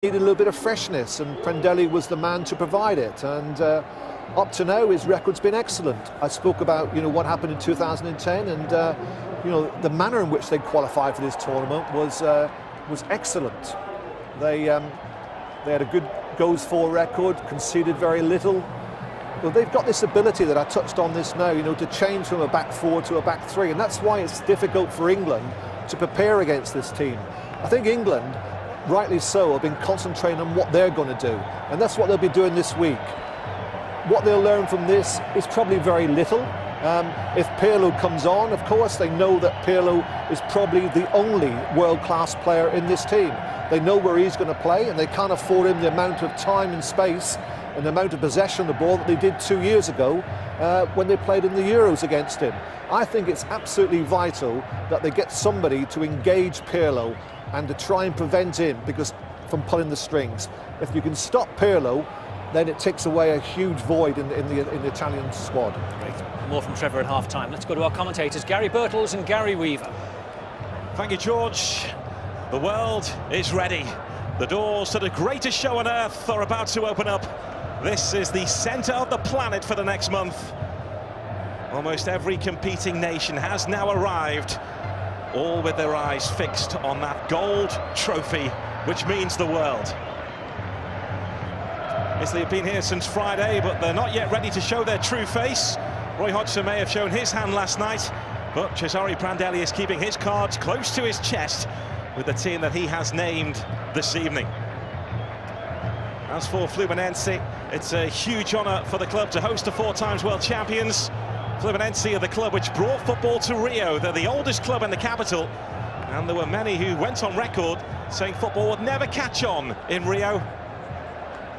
needed a little bit of freshness, and Prandelli was the man to provide it. And up to now, his record's been excellent. I spoke about what happened in 2010, and the manner in which they qualified for this tournament was excellent. They had a good goals for record, conceded very little. Well, they've got this ability that I touched on this now, to change from a back four to a back three, and that's why it's difficult for England to prepare against this team. I think England, rightly so, have been concentrating on what they're going to do, and that's what they'll be doing this week. What they'll learn from this is probably very little. If Pirlo comes on, of course, they know that Pirlo is probably the only world-class player in this team. They know where he's going to play, and they can't afford him the amount of time and space and the amount of possession of the ball that they did 2 years ago when they played in the Euros against him. I think it's absolutely vital that they get somebody to engage Pirlo and to try and prevent him from pulling the strings. If you can stop Pirlo, then it takes away a huge void in the Italian squad. Great. More from Trevor at half-time. Let's go to our commentators, Gary Birtles and Gary Weaver. Thank you, George. The world is ready. The doors to the greatest show on earth are about to open up. This is the centre of the planet for the next month. Almost every competing nation has now arrived, all with their eyes fixed on that gold trophy, which means the world. Italy have been here since Friday, but they're not yet ready to show their true face. Roy Hodgson may have shown his hand last night, but Cesare Prandelli is keeping his cards close to his chest with the team that he has named this evening. As for Fluminense, it's a huge honour for the club to host the 4-time world champions. Fluminense are the club which brought football to Rio. They're the oldest club in the capital, and there were many who went on record saying football would never catch on in Rio.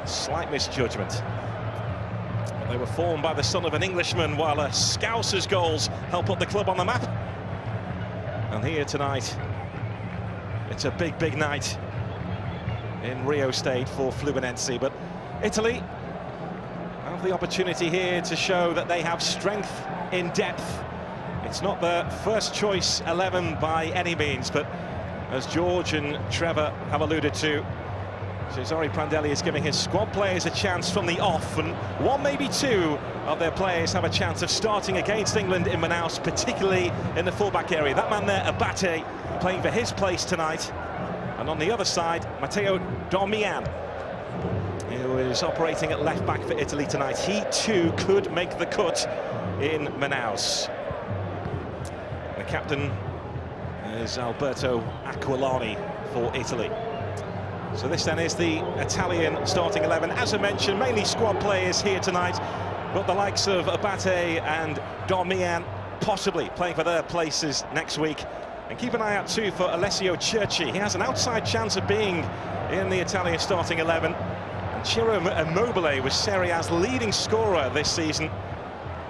Slight misjudgment. They were formed by the son of an Englishman, while a Scouser's goals help put the club on the map. And here tonight, it's a big, big night in Rio State for Fluminense. But Italy have the opportunity here to show that they have strength in depth. It's not the first choice 11 by any means, but as George and Trevor have alluded to, Cesare Prandelli is giving his squad players a chance from the off, and one, maybe two of their players have a chance of starting against England in Manaus, particularly in the fullback area. That man there, Abate, playing for his place tonight. And on the other side, Matteo Darmian, who is operating at left back for Italy tonight. He too could make the cut in Manaus. The captain is Alberto Aquilani for Italy. So this then is the Italian starting 11. As I mentioned, mainly squad players here tonight, but the likes of Abate and Darmian possibly playing for their places next week. And keep an eye out too for Alessio Cerci. He has an outside chance of being in the Italian starting 11. And Ciro Immobile was Serie A's leading scorer this season.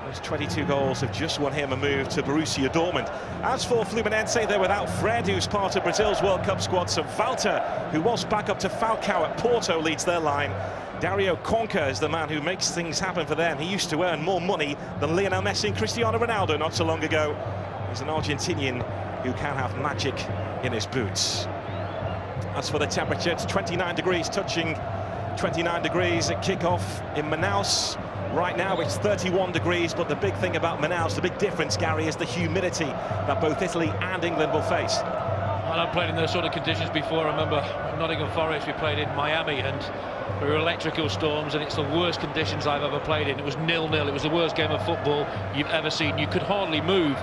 Those 22 goals have just won him a move to Borussia Dortmund. As for Fluminense, they're without Fred, who's part of Brazil's World Cup squad. So Walter, who was back up to Falcao at Porto, leads their line. Dario Conca is the man who makes things happen for them. He used to earn more money than Lionel Messi and Cristiano Ronaldo not so long ago. He's an Argentinian who can have magic in his boots. As for the temperature, it's 29 degrees, touching 29 degrees at kickoff in Manaus. Right now it's 31 degrees, but the big thing about Manaus, the big difference, Gary, is the humidity that both Italy and England will face. Well, I've played in those sort of conditions before. I remember Nottingham Forest, we played in Miami, and there were electrical storms, and it's the worst conditions I've ever played in. It was 0-0, it was the worst game of football you've ever seen. You could hardly move,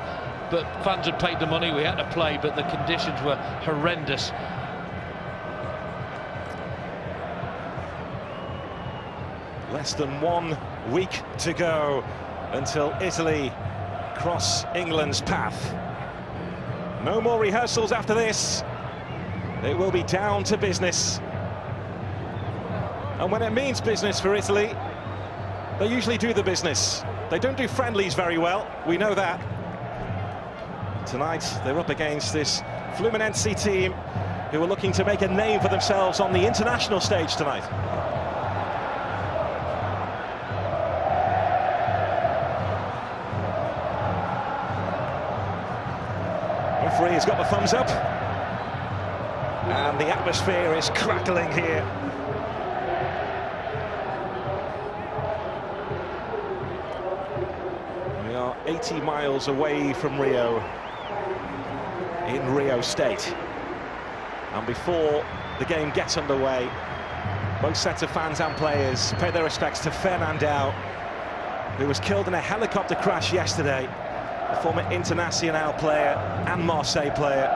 but fans had paid the money, we had to play, but the conditions were horrendous. Less than 1 week to go until Italy cross England's path. No more rehearsals after this. It will be down to business. And when it means business for Italy, they usually do the business. They don't do friendlies very well, we know that. Tonight they're up against this Fluminense team who are looking to make a name for themselves on the international stage tonight. Referee has got the thumbs up. And the atmosphere is crackling here. We are 80 miles away from Rio, in Rio State. And before the game gets underway, both sets of fans and players pay their respects to Fernandao, who was killed in a helicopter crash yesterday. A former Internacional player and Marseille player,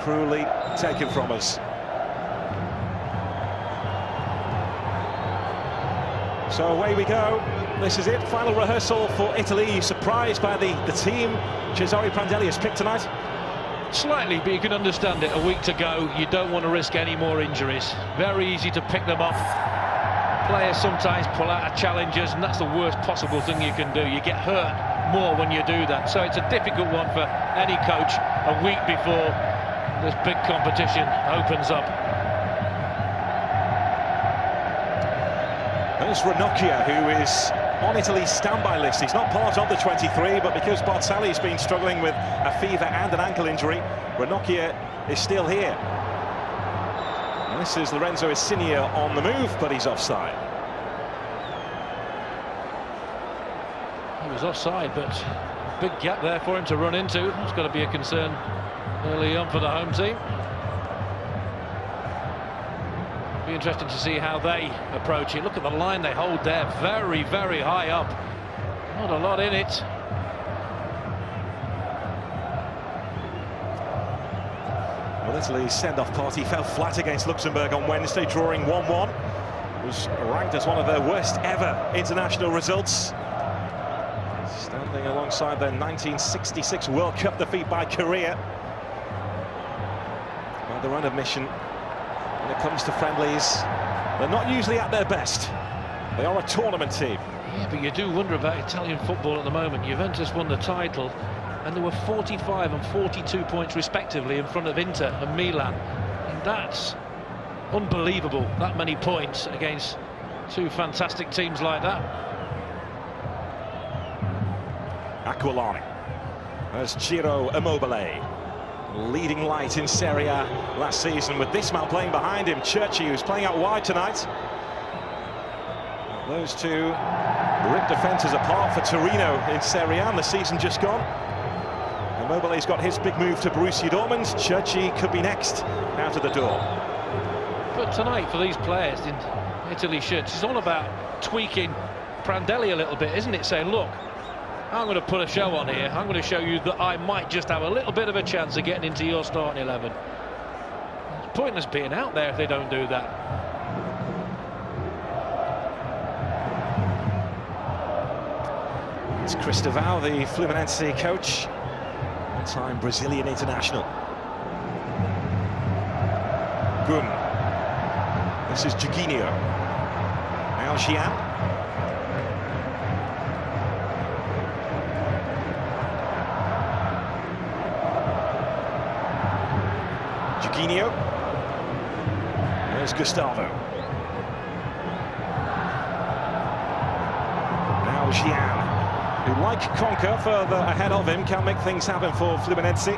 cruelly taken from us. So away we go. This is it, final rehearsal for Italy. Surprised by the team Cesare Prandelli has picked tonight? Slightly, but you can understand it. A week to go, you don't want to risk any more injuries. Very easy to pick them up. Players sometimes pull out of challenges, and that's the worst possible thing you can do. You get hurt more when you do that. So it's a difficult one for any coach a week before this big competition opens up. There's Ranocchia, who is on Italy's standby list. He's not part of the 23, but because Barzagli has been struggling with a fever and an ankle injury, Ranocchia is still here. And this is Lorenzo Insigne on the move, but he's offside. He was offside, but big gap there for him to run into. It's got to be a concern early on for the home team. Be interesting to see how they approach it. Look at the line they hold there, very, very high up. Not a lot in it. Well, Italy's send-off party fell flat against Luxembourg on Wednesday, drawing 1-1. It was ranked as one of their worst ever international results, standing alongside their 1966 World Cup defeat by Korea. By their own admission, when it comes to friendlies, they're not usually at their best. They are a tournament team. Yeah, but you do wonder about Italian football at the moment. Juventus won the title, and there were 45 and 42 points respectively in front of Inter and Milan. And that's unbelievable, that many points against two fantastic teams like that. Aquilani. There's Ciro Immobile, leading light in Serie A last season, with this man playing behind him, Chiellini, who's playing out wide tonight. Those two rip defenders apart for Torino in Serie A, and the season just gone. Immobile's got his big move to Borussia Dortmund. Chiellini could be next out of the door. But tonight, for these players in Italy shirts, it's all about tweaking Prandelli a little bit, isn't it? Saying, look, I'm going to put a show on here. I'm going to show you that I might just have a little bit of a chance of getting into your starting 11. It's pointless being out there if they don't do that. It's Cristobal, the Fluminense coach, one-time Brazilian international. Gum. This is Giorgio. Now Gian. Giorgio. There's Gustavo. Now Gian, who, like Conca, further ahead of him, can make things happen for Fluminense.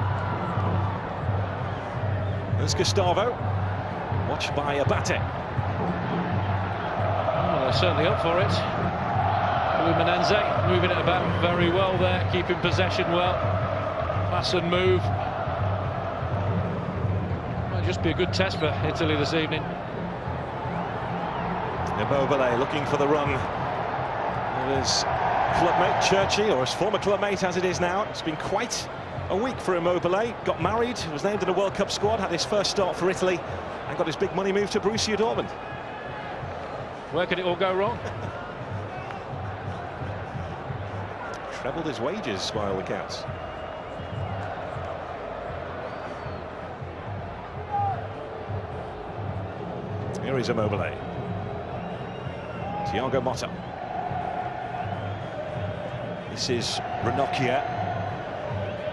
There's Gustavo, watched by Abate. Well, they're certainly up for it. Fluminense moving it about very well there, keeping possession well. Pass and move. Might just be a good test for Italy this evening. Immobile looking for the run. There's clubmate Chiellini, or his former clubmate as it is now. It's been quite a week for Immobile. Got married, was named in the World Cup squad, had his first start for Italy, and got his big money move to Borussia Dortmund. Where could it all go wrong? Trebled his wages by all accounts. Here is Immobile. Thiago Motta. This is Ranocchia.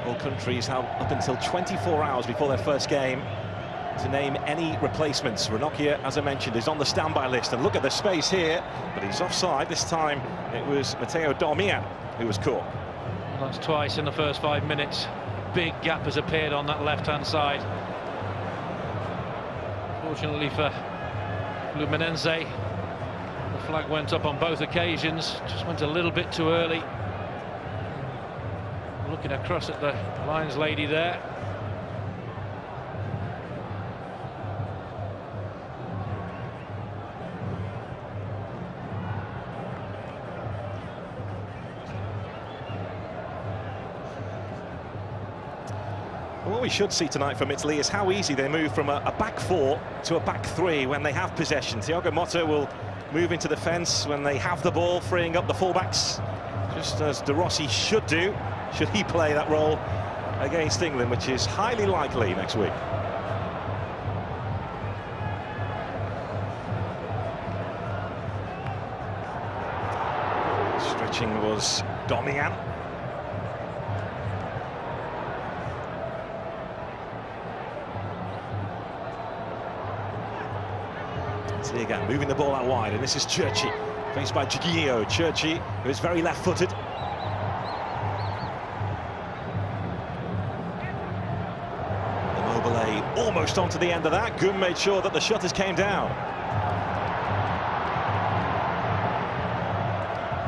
All countries have up until 24 hours before their first game to name any replacements. Ranocchia, as I mentioned, is on the standby list, and look at the space here, but he's offside. This time it was Matteo Darmian who was caught. Well, that's twice in the first 5 minutes. Big gap has appeared on that left-hand side. Fortunately for Fluminense, the flag went up on both occasions, just went a little bit too early. Looking across at the Lions lady there. What we should see tonight from Italy is how easy they move from a back four to a back three when they have possession. Thiago Motta will move into defence when they have the ball, freeing up the fullbacks, just as De Rossi should do, should he play that role against England, which is highly likely next week. Stretching was Domian. Again, moving the ball out wide, and this is Churchy, faced by Giorgio. Churchy, who is very left-footed. Immobile almost onto the end of that. Gun made sure that the shutters came down.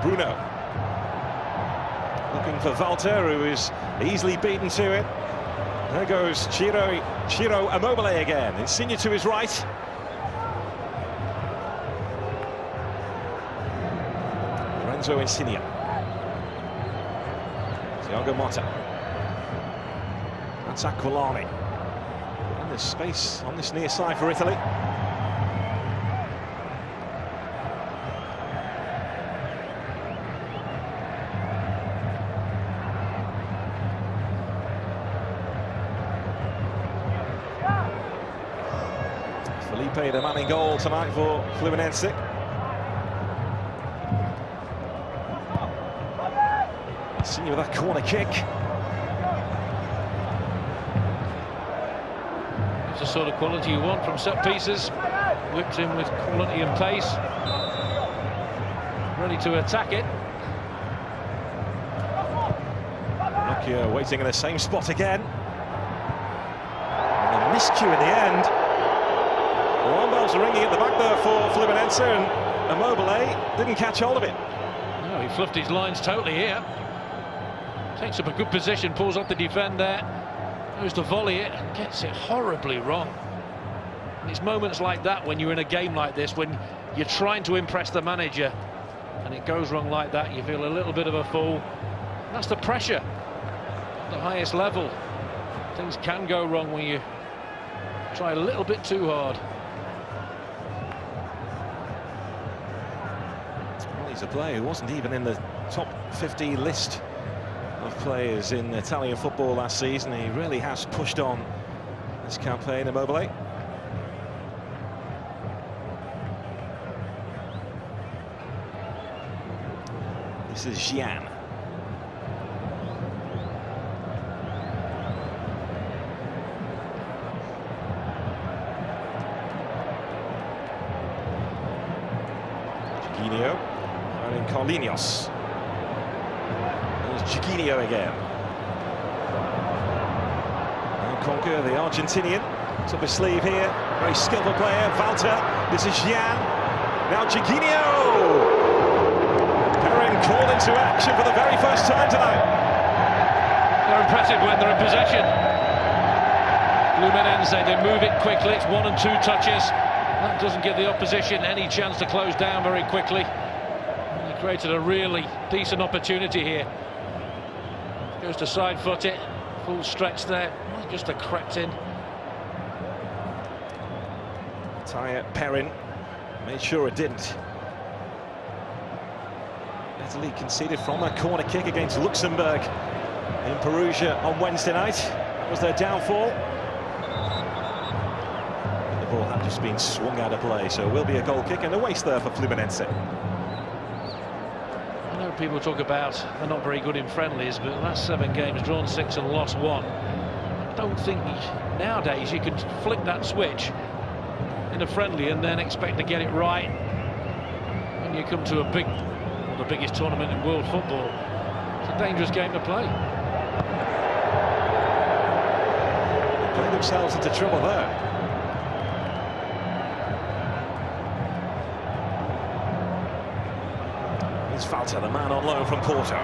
Bruno. Looking for Walter, who is easily beaten to it. There goes Ciro Immobile again. Insigne to his right. Insigne. Thiago Motta. That's Aquilani. And there's space on this near side for Italy. Felipe, the man in goal tonight for Fluminense. Insigne with that corner kick. It's the sort of quality you want from set pieces. Whipped in with quality and pace. Ready to attack it. Nokia waiting in the same spot again. And a miscue in the end. Alarm bells are ringing at the back there for Fluminense, and Immobile didn't catch hold of it. No, he fluffed his lines totally here. Takes up a good position, pulls up the defender, goes to volley it and gets it horribly wrong. And it's moments like that when you're in a game like this, when you're trying to impress the manager and it goes wrong like that, you feel a little bit of a fool. That's the pressure at the highest level. Things can go wrong when you try a little bit too hard. Well, he's a player who wasn't even in the top 50 list of players in Italian football last season. He really has pushed on this campaign, Immobile. This is Gian. Giorgio finding Carlinhos. Giorgio again. And Conquer, the Argentinian, top his sleeve here. Very skillful player. Walter. This is Gian. Now Giorgio. Perrin called into action for the very first time tonight. They're impressive when they're in possession. Fluminense, they move it quickly. It's 1 and 2 touches. That doesn't give the opposition any chance to close down very quickly. They created a really decent opportunity here. Goes to side foot it, full stretch there, just a crept in. Perrin made sure it didn't. Italy conceded from a corner kick against Luxembourg in Perugia on Wednesday night. That was their downfall. The ball had just been swung out of play, so it will be a goal kick and a waste there for Fluminense. People talk about they're not very good in friendlies, but the last 7 games, drawn 6 and lost 1. I don't think nowadays you can flick that switch in a friendly and then expect to get it right when you come to a big, well, the biggest tournament in world football. It's a dangerous game to play. They play themselves into trouble there. Here's Volta, the man on loan from Porto.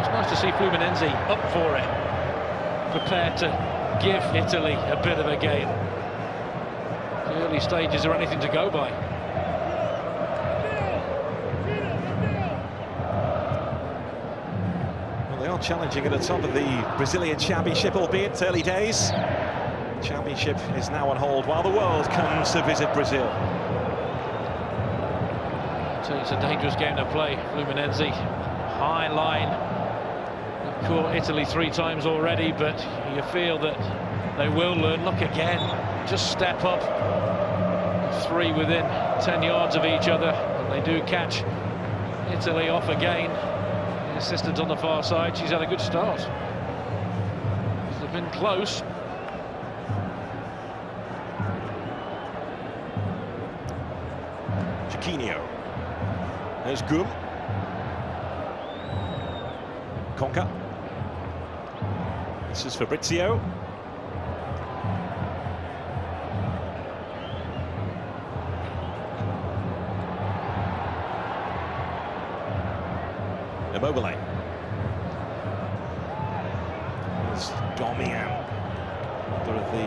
It's nice to see Fluminense up for it, prepared to give Italy a bit of a game. The early stages are anything to go by. Well, they are challenging at the top of the Brazilian Championship, albeit early days. The Championship is now on hold while the world comes to visit Brazil. So it's a dangerous game to play. Fluminense, high line. They've caught Italy 3 times already, but you feel that they will learn. Look again, just step up. 3 within 10 yards of each other, and they do catch Italy off again. The assistant on the far side, she's had a good start. They've been close. Chiellini. There's Gum. Conca. This is Fabrizio. Immobile. There's Domian. One of the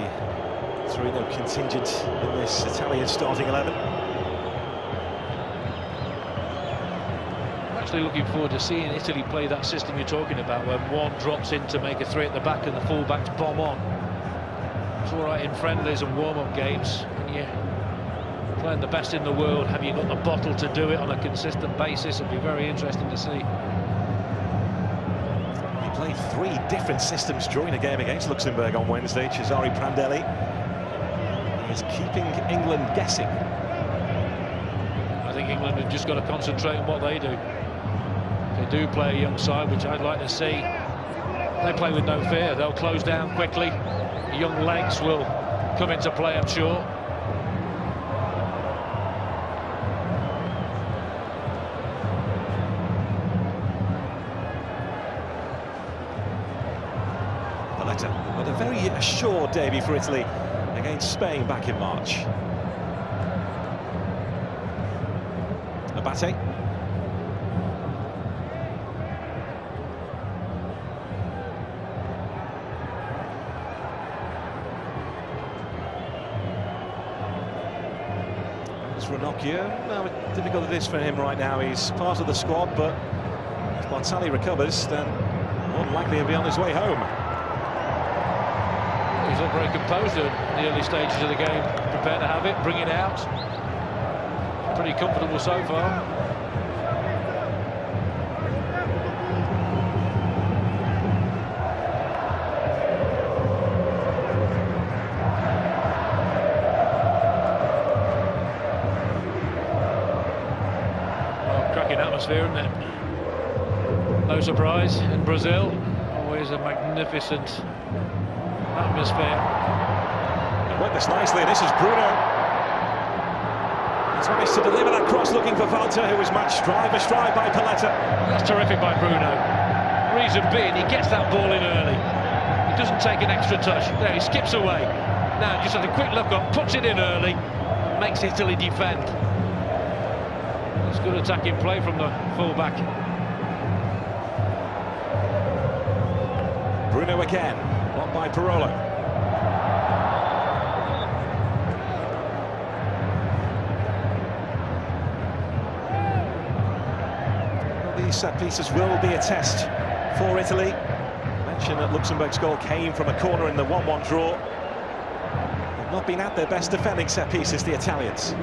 3-0 contingent in this Italian starting 11. I'm actually looking forward to seeing Italy play that system you're talking about, where one drops in to make a 3 at the back and the full-backs bomb on. It's all right in friendlies and warm-up games. When you're playing the best in the world, have you got the bottle to do it on a consistent basis? It'll be very interesting to see. He played 3 different systems during the game against Luxembourg on Wednesday. Cesare Prandelli. He is keeping England guessing. I think England have just got to concentrate on what they do. They do play a young side, which I'd like to see. They play with no fear. They'll close down quickly. The young legs will come into play, I'm sure. But a very assured debut for Italy against Spain back in March. Abate. It's Ranocchio. Now, difficult it is for him right now. He's part of the squad, but if Barzagli recovers, then more than likely he'll be on his way home. He's not very composed in the early stages of the game. Prepared to have it, bring it out. Pretty comfortable so far. Well, cracking atmosphere, isn't it? No surprise in Brazil. Always a magnificent atmosphere. It worked this nicely, and this is Bruno. He's managed to deliver that cross looking for Volta, who was matched stride by stride by Paletta. That's terrific by Bruno. Reason being, he gets that ball in early. He doesn't take an extra touch. There, he skips away. Now, just has a quick look up, puts it in early, makes Italy defend. It's good attacking play from the full-back. Bruno again. Blocked by Pirlo. Well, these set pieces will be a test for Italy. I mentioned that Luxembourg's goal came from a corner in the 1-1 draw. They've not been at their best defending set pieces, the Italians.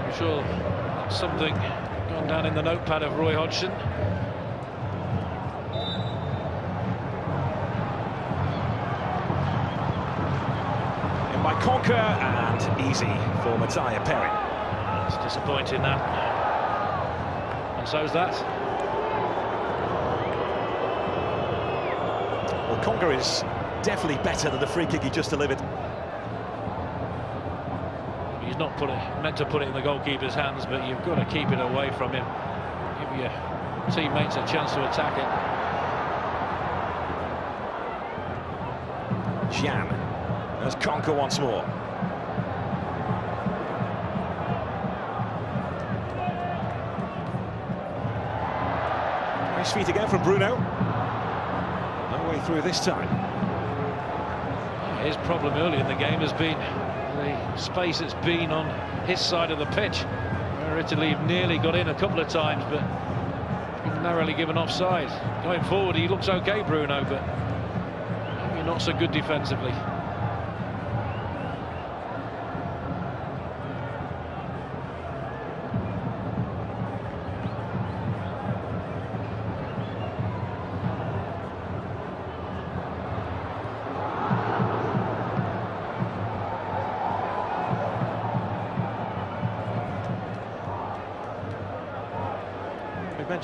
I'm sure that's something gone down in the notepad of Roy Hodgson. By Conca, and easy for Matteo Perry. It's disappointing, that. And so's that. Well, Conca is definitely better than the free kick he just delivered. He's not meant to put it in the goalkeeper's hands, but you've got to keep it away from him. Give your teammates a chance to attack it. Gian. There's Conca once more. Nice feet again from Bruno. No way through this time. His problem early in the game has been the space that's been on his side of the pitch, where Italy nearly got in a couple of times, but been narrowly given offside. Going forward, he looks okay, Bruno, but maybe not so good defensively.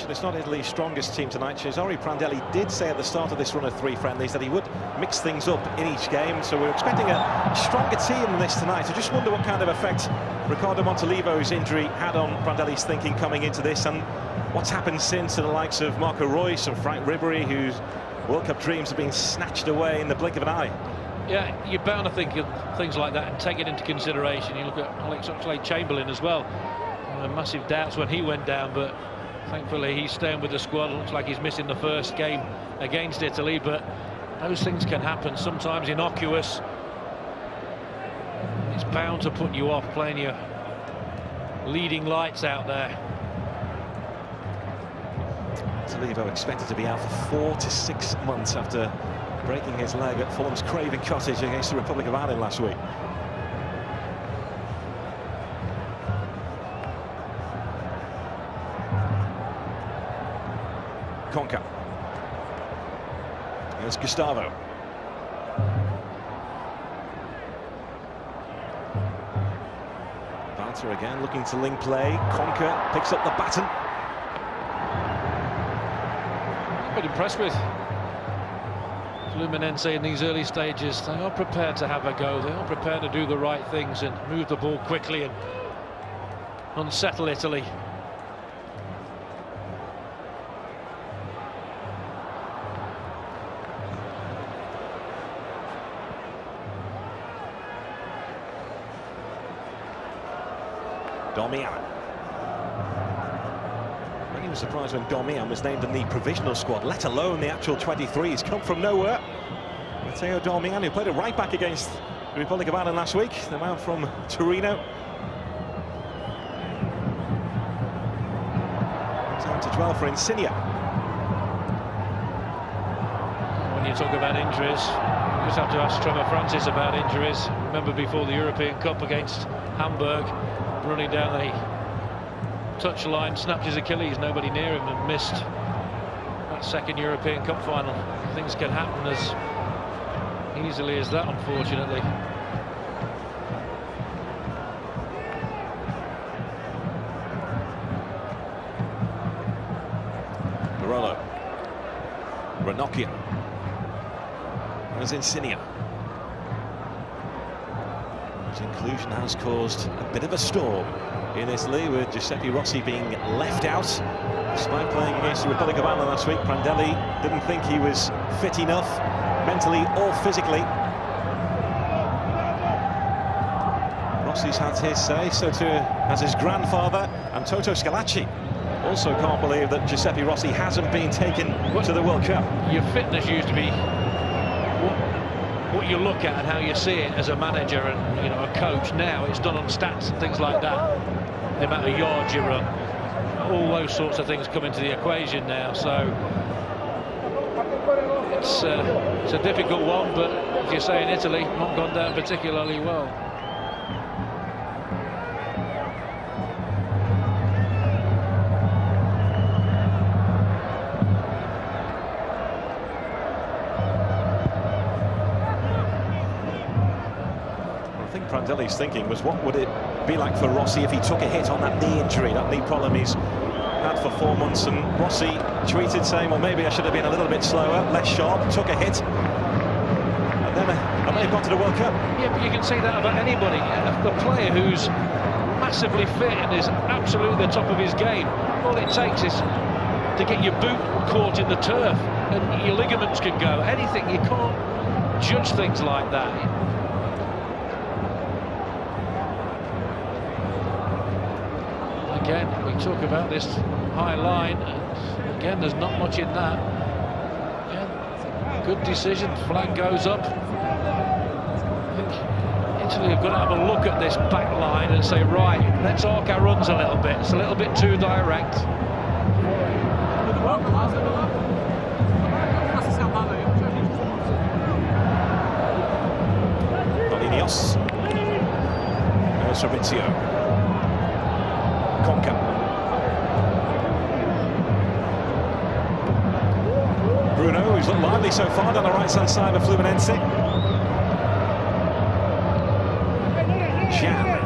It's not Italy's strongest team tonight. Cesare Prandelli did say at the start of this run of 3 friendlies that he would mix things up in each game, so we're expecting a stronger team than this tonight. I just wonder what kind of effect Ricardo Montolivo's injury had on Prandelli's thinking coming into this, and what's happened since to the likes of Marco Reus and Frank Ribery, whose World Cup dreams have been snatched away in the blink of an eye. Yeah, you're bound to think of things like that and take it into consideration. You look at Alex Oxlade-Chamberlain as well. Massive doubts when he went down, but thankfully he's staying with the squad. Looks like he's missing the first game against Italy, but those things can happen, sometimes innocuous. It's bound to put you off playing your leading lights out there. Montolivo expected to be out for 4 to 6 months after breaking his leg at Fulham's Craven Cottage against the Republic of Ireland last week. Conca. Here's Gustavo. Walter again looking to link play. Conca picks up the baton. I'm quite impressed with Fluminense in these early stages. They are prepared to have a go. They are prepared to do the right things and move the ball quickly and unsettle Italy. Darmian. Many were surprised when Darmian was named in the provisional squad, let alone the actual 23. He's come from nowhere. Matteo Darmian, who played a right back against the Republic of Ireland last week, the man from Torino. Time to dwell for Insigne. When you talk about injuries, you just have to ask Trevor Francis about injuries. Remember before the European Cup against Hamburg, running down the touchline, snapped his Achilles, nobody near him, and missed that second European Cup final. Things can happen as easily as that, unfortunately. Barolo. Ranocchia. There's Insigne. His inclusion has caused a bit of a storm in Italy, with Giuseppe Rossi being left out despite playing against the Republic of Ireland last week. Prandelli didn't think he was fit enough, mentally or physically. Rossi's had his say, so too has his grandfather, and Toto Scalacci also can't believe that Giuseppe Rossi hasn't been taken to the World Cup. Your fitness used to be what you look at and how you see it as a manager and, you know, a coach. Now it's done on stats and things like that. The amount of yards you run, all those sorts of things come into the equation now. So it's a difficult one, but as you say, in Italy, not gone down particularly well. Prandelli's thinking was, what would it be like for Rossi if he took a hit on that knee injury, that knee problem he's had for 4 months? And Rossi tweeted saying, well, maybe I should have been a little bit slower, less sharp, took a hit, and then they've got to the World Cup. Yeah, but you can say that about anybody. A player who's massively fit and is absolutely the top of his game, all it takes is to get your boot caught in the turf and your ligaments can go. Anything, you can't judge things like that. Again, we talk about this high line, and Again, there's not much in that. Yeah, good decision. Flag goes up. I think Italy have got to have a look at this back line and say, right, let's arc our runs a little bit. It's a little bit too direct. There's Fabrizio. Conca. Bruno, who's looked lively so far down the right-hand side of Fluminense. Gian.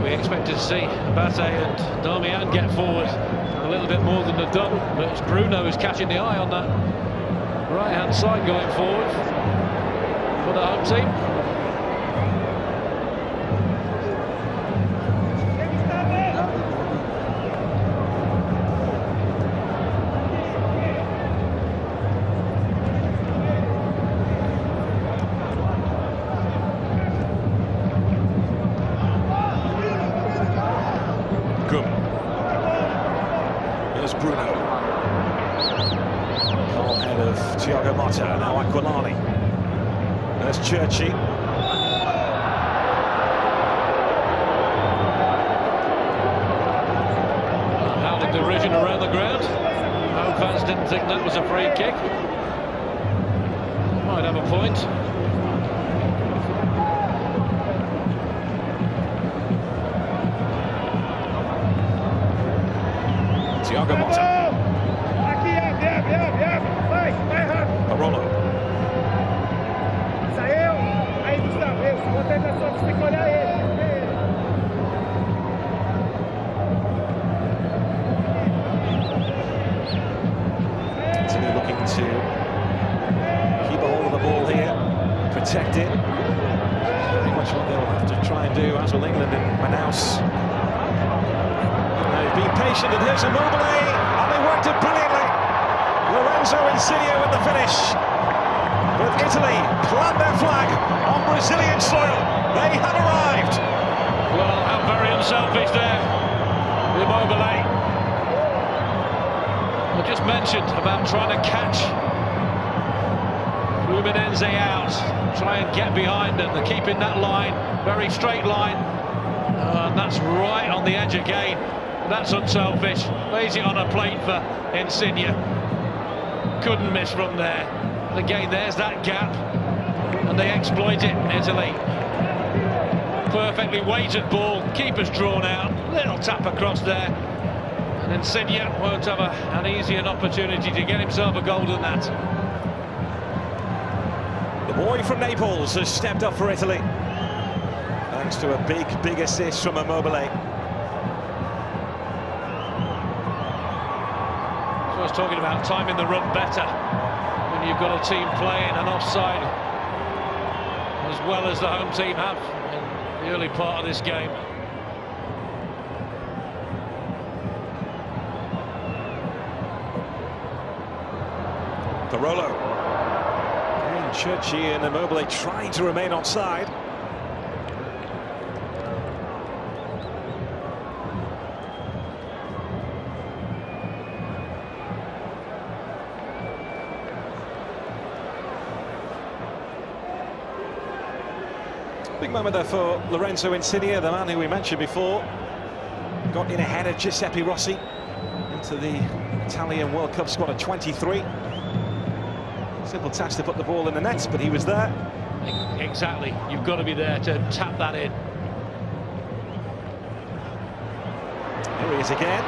We expected to see Abate and Darmian get forward a little bit more than they've done, but it's Bruno who's catching the eye on that right-hand side going forward for the home team. Churchy. Howling derision around the ground. Home fans didn't think that was a free kick. Might have a point. Thiago Motta. Barolo. Italy looking to keep a hold of the ball here, protect it. Very much what they'll have to try and do, as will England in Manaus. They've been patient, and here's Immobile, and they worked it brilliantly. Lorenzo Insigne with the finish. But Italy plant their flag on Brazilian soil. They have arrived. Well, how very unselfish there, Immobile. I just mentioned about trying to catch Fluminense out, try and get behind them. They're keeping that line, very straight line. And that's right on the edge again. That's unselfish. Lays it on a plate for Insigne. Couldn't miss from there. Again, there's that gap, and they exploit it, Italy. Perfectly weighted ball, keeper's drawn out, little tap across there, and Insigne won't have an easy opportunity to get himself a goal than that. The boy from Naples has stepped up for Italy, thanks to a big assist from Immobile. So I was talking about timing the run better. You've got a team playing an offside as well as the home team have in the early part of this game. Barolo. And Churchy and Immobile trying to remain onside. Big moment there for Lorenzo Insigne, the man who we mentioned before. Got in ahead of Giuseppe Rossi into the Italian World Cup squad of 23. Simple task to put the ball in the net, but he was there. Exactly, you've got to be there to tap that in. Here he is again.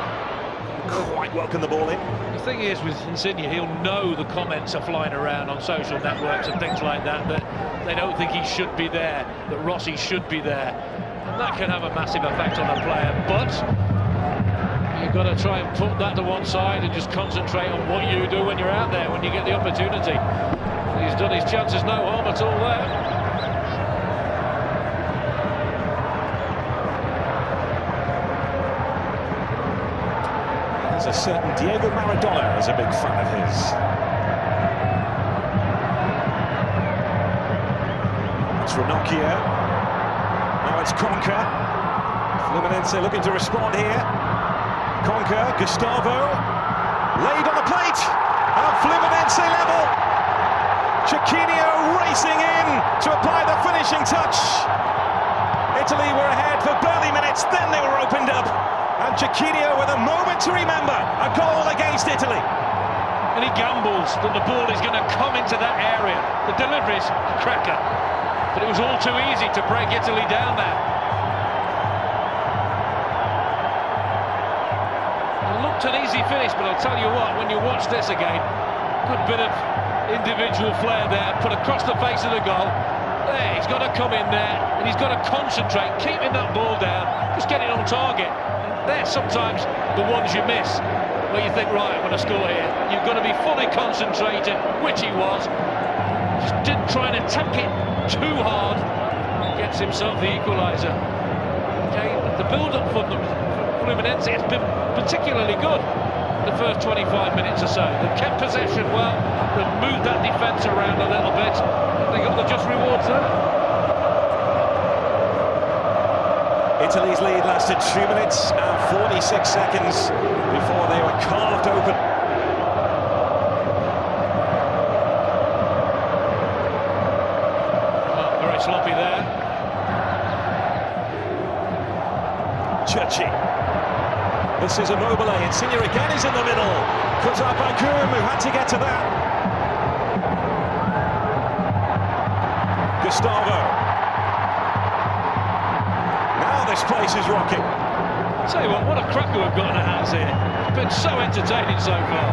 Quite welcome the ball in. The thing is with Insigne, he'll know the comments are flying around on social networks and things like that, that they don't think he should be there, that Rossi should be there. And that can have a massive effect on a player, but you've got to try and put that to one side and just concentrate on what you do when you're out there, when you get the opportunity. He's done his chances no harm at all there. A certain Diego Maradona is a big fan of his. Ranocchia. Now it's Conca. Fluminense looking to respond here. Conca, Gustavo. Laid on the plate. And Fluminense level. Chiellini racing in to apply the finishing touch. Italy were ahead for barely minutes, then they were opened up. And Chiellini with a moment to remember. A goal against Italy. And he gambles that the ball is going to come into that area. The delivery's a cracker. But it was all too easy to break Italy down there. It looked an easy finish, but I'll tell you what, when you watch this again, good bit of individual flair there, put across the face of the goal. There, he's got to come in there, and he's got to concentrate, keeping that ball down, just get it on target. And they're sometimes the ones you miss, where you think, right, I'm going to score here. You've got to be fully concentrated, which he was. Just didn't try and attack it too hard. Gets himself the equaliser. Okay, the build-up for Fluminense has been particularly good the first 25 minutes or so. They've kept possession well, they've moved that defence around a little bit. They got the just rewards there. Italy's lead lasted 2 minutes and 46 seconds before they were carved open. Well, very sloppy there. Giorgio. This is Immobile. Insigne again is in the middle. Cut out by Gum, who had to get to that. Gustavo. This place is rocking. I'll tell you what a cracker we've got in our hands here. It's been so entertaining so far.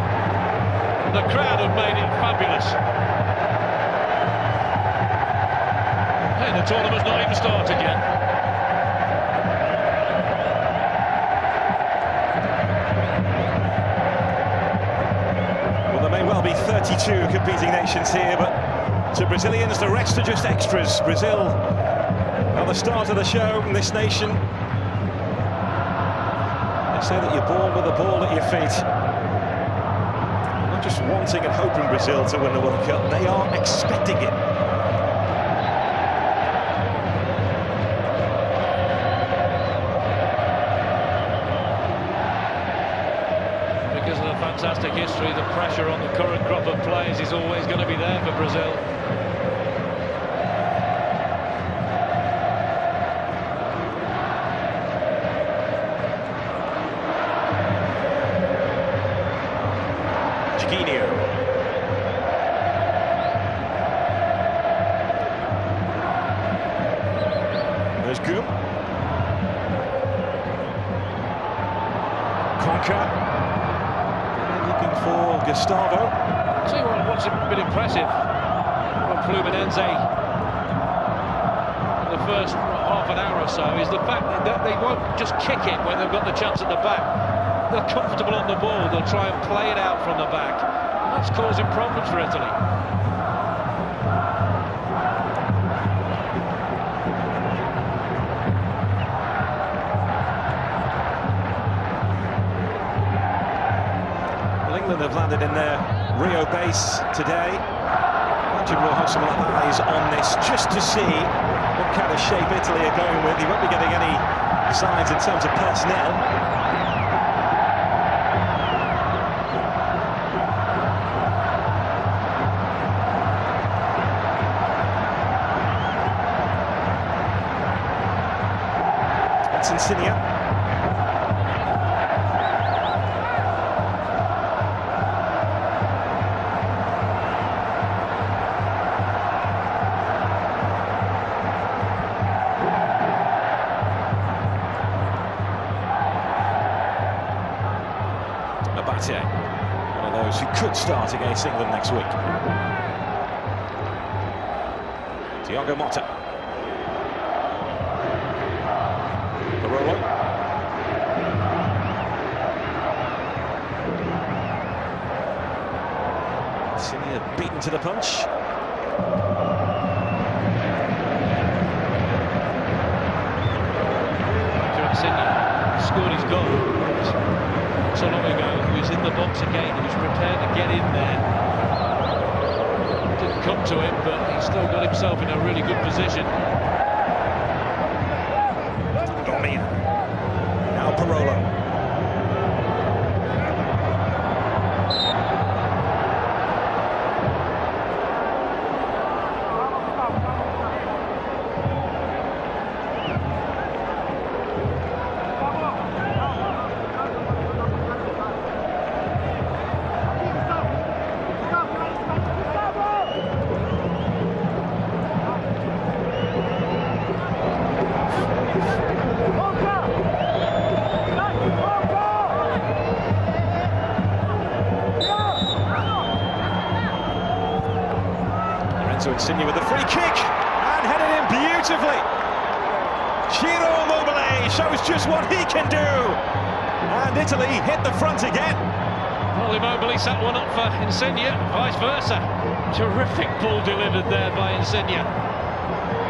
And the crowd have made it fabulous. Hey, the tournament's not even started yet. Well, there may well be 32 competing nations here, but to Brazilians, the rest are just extras. Brazil at the start of the show in this nation. They say that you're born with a ball at your feet. Not just wanting and hoping Brazil to win the World Cup, they are expecting it. Because of the fantastic history, the pressure on the current crop of players is always going to be there for Brazil. There's Gum. Conca. Looking for Gustavo. See what's been impressive from Fluminense in the first half an hour or so is the fact that they won't just kick it when they've got the chance at the back. They're comfortable on the ball, they'll try and play it out from the back. That's causing problems for Italy. England have landed in their Rio base today. Imagine we'll have some eyes on this just to see what kind of shape Italy are going with. You won't be getting any signs in terms of personnel. That's Insigne. One of those who could start against England next week. Thiago Motta. Barolo. Insigne beaten to the punch. Insigne scored his goal so long ago. He was in the box again, he was prepared to get in there. Didn't come to him, but he still got himself in a really good position. Now Pirlo. Insigne with the free kick and headed in beautifully. Ciro Immobile shows just what he can do, and Italy hit the front again. Well, Immobile set one up for Insigne, vice versa. Terrific ball delivered there by Insigne.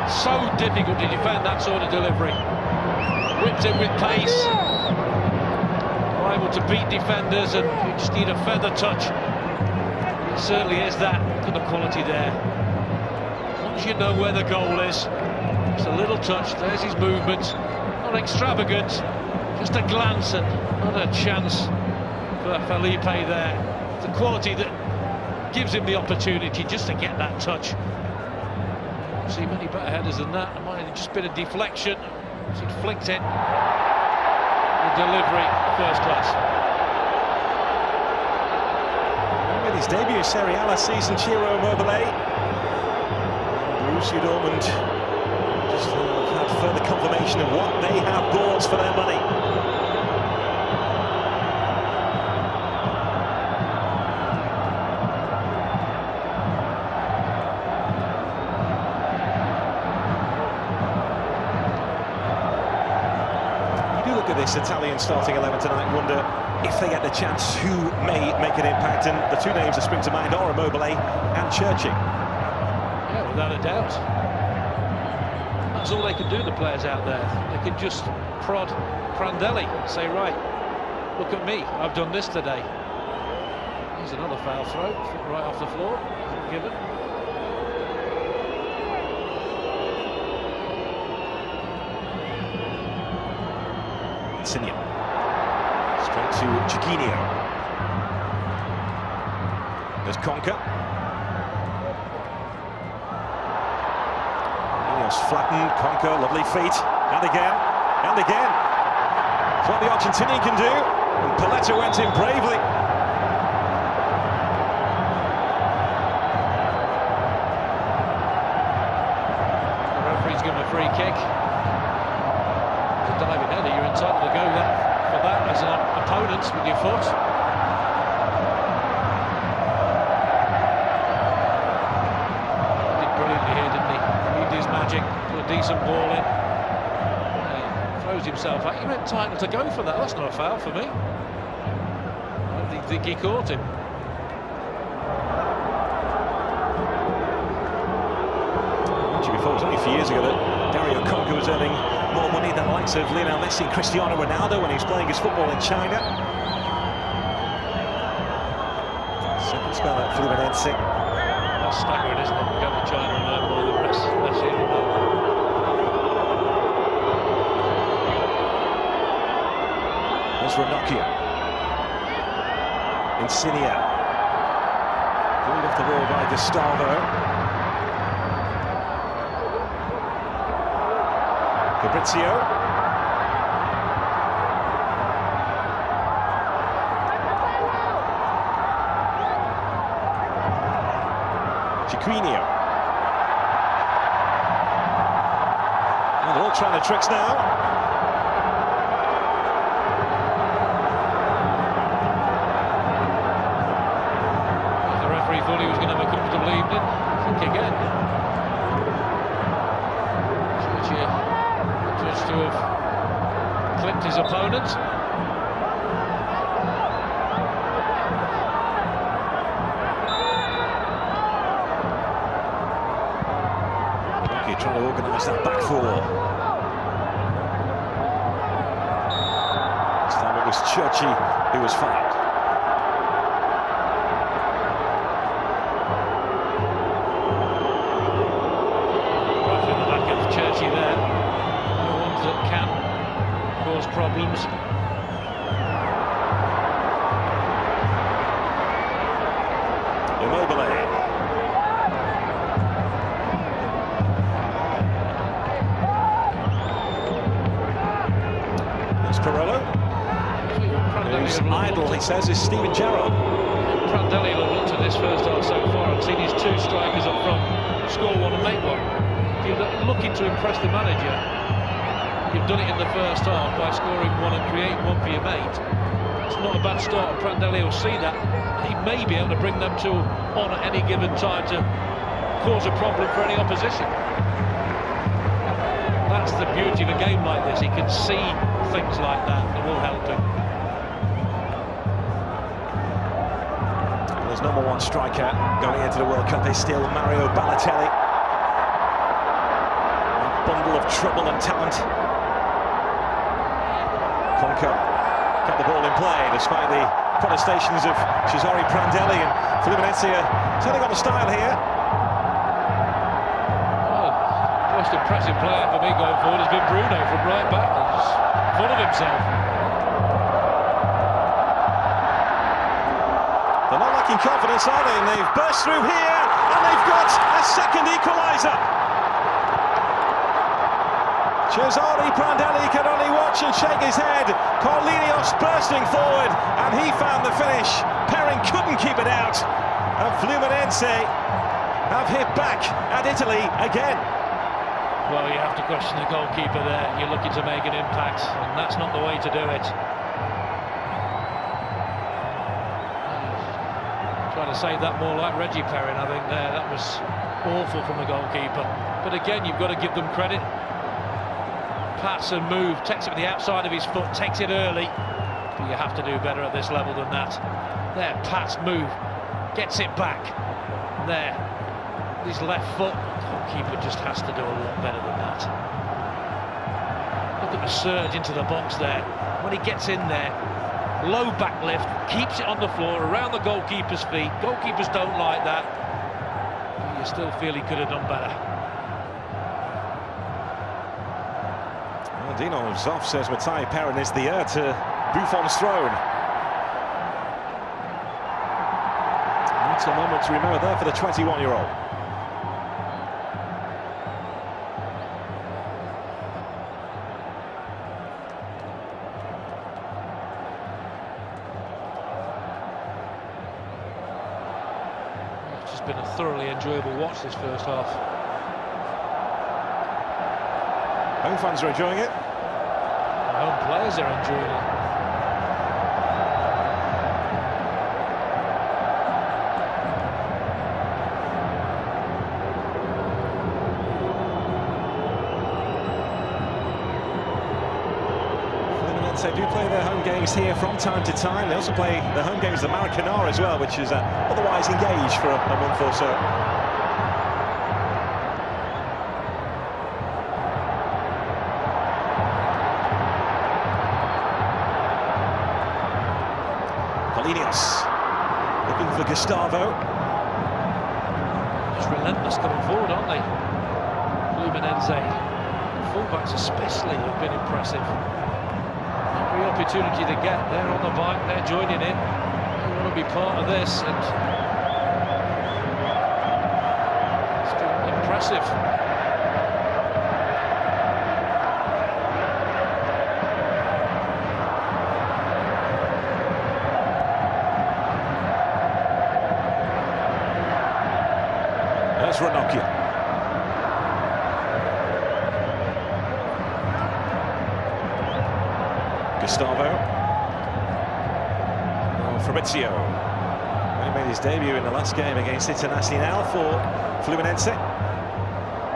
So difficult to defend that sort of delivery. Whipped it with pace. Able to beat defenders, and you just need a feather touch. It certainly is that. Look at the quality there. Once you know where the goal is, it's a little touch, there's his movement, not extravagant, just a glance and not a chance for Felipe there. The quality that gives him the opportunity just to get that touch. I see many better headers than that. It might have just been a deflection, he'd flicked it. The delivery, first class. With his debut Serie A last season, Ciro Immobile. Borussia Dortmund just have had further confirmation of what they have bought for their money. You do look at this Italian starting 11 tonight and wonder if they get the chance who may make an impact, and the two names that spring to mind are Immobile and Giorgio. Without a doubt. That's all they can do, the players out there. They can just prod Prandelli, say, right, look at me, I've done this today. Here's another foul throw, right off the floor, given. Insigne. Straight to Chiellini. There's Conca. Flattened, Conca, lovely feet, and again, and again. It's what the Argentinian can do, and Paletta went in bravely. The referee's given a free kick. It's a diving header, you're entitled to go for that as an opponent with your foot. Put a decent ball in, throws himself out. You're entitled to go for that. That's not a foul for me. I don't think he caught him. Before, it was only a few years ago that Dario Conca was earning more money than the likes of Lionel Messi and Cristiano Ronaldo when he was playing his football in China. Second spell at Fluminense. That's staggering, isn't it? Go to China and learn more than Messi and Ronaldo. There's Ranocchia. Insigne. Pulled off the ball by Gustavo. Fabrizio. Chiellini. Well, they're all trying the tricks now. The referee thought he was going to have a comfortable evening. Kick again. Giorgio judged to have clipped his opponent. Trying to organise that back four. This time it was Giorgio who was fouled. problems. Immobile. There's Pirlo. Who's idle, he says, is Steven Gerrard. Prandelli will have looked at this first half so far and seen his two strikers up front score one and make one. If you're looking to impress the manager, you've done it in the first half by scoring one and creating one for your mate. It's not a bad start, and Prandelli will see that. He may be able to bring them two on at any given time to cause a problem for any opposition. That's the beauty of a game like this. He can see things like that that will help him. His number one striker going into the World Cup is still Mario Balotelli. A bundle of trouble and talent. Conco kept the ball in play despite the protestations of Cesare Prandelli, and Fluminense turning on the style here. Well, most impressive player for me going forward has been Bruno from right back. He's full of himself. They're not lacking confidence, are they? And they've burst through here, and they've got a second equaliser. Cesare Prandelli can only watch and shake his head. Chiellini bursting forward, and he found the finish. Perrin couldn't keep it out, and Fluminense have hit back at Italy again. Well, you have to question the goalkeeper there. You're looking to make an impact, and that's not the way to do it. Trying to save that more like Reggie Perrin, I think there. That was awful from the goalkeeper. But again, you've got to give them credit. Pass and move, takes it with the outside of his foot, takes it early. But you have to do better at this level than that. There, pass, move, gets it back. There, his left foot. Goalkeeper just has to do a lot better than that. Look at the surge into the box there. When he gets in there, low back lift, keeps it on the floor, around the goalkeeper's feet. Goalkeepers don't like that. But you still feel he could have done better. Well, Dino Zoff says Mattei Perrin is the heir to Buffon's throne. That's a moment to remember there for the 21-year-old. It's just been a thoroughly enjoyable watch this first half. Home fans are enjoying it. The home players are enjoying it. Fluminense do play their home games here from time to time. They also play their home games at the Maracanã as well, which is otherwise engaged for a month or so. Looking for Gustavo. It's relentless coming forward, aren't they? Fluminense. Fullbacks especially have been impressive. Every opportunity they get, they're on the bike, they're joining in. They want to be part of this, and it's been impressive. Ranocchia. Gustavo. Fabrizio. He made his debut in the last game against Internazionale for Fluminense.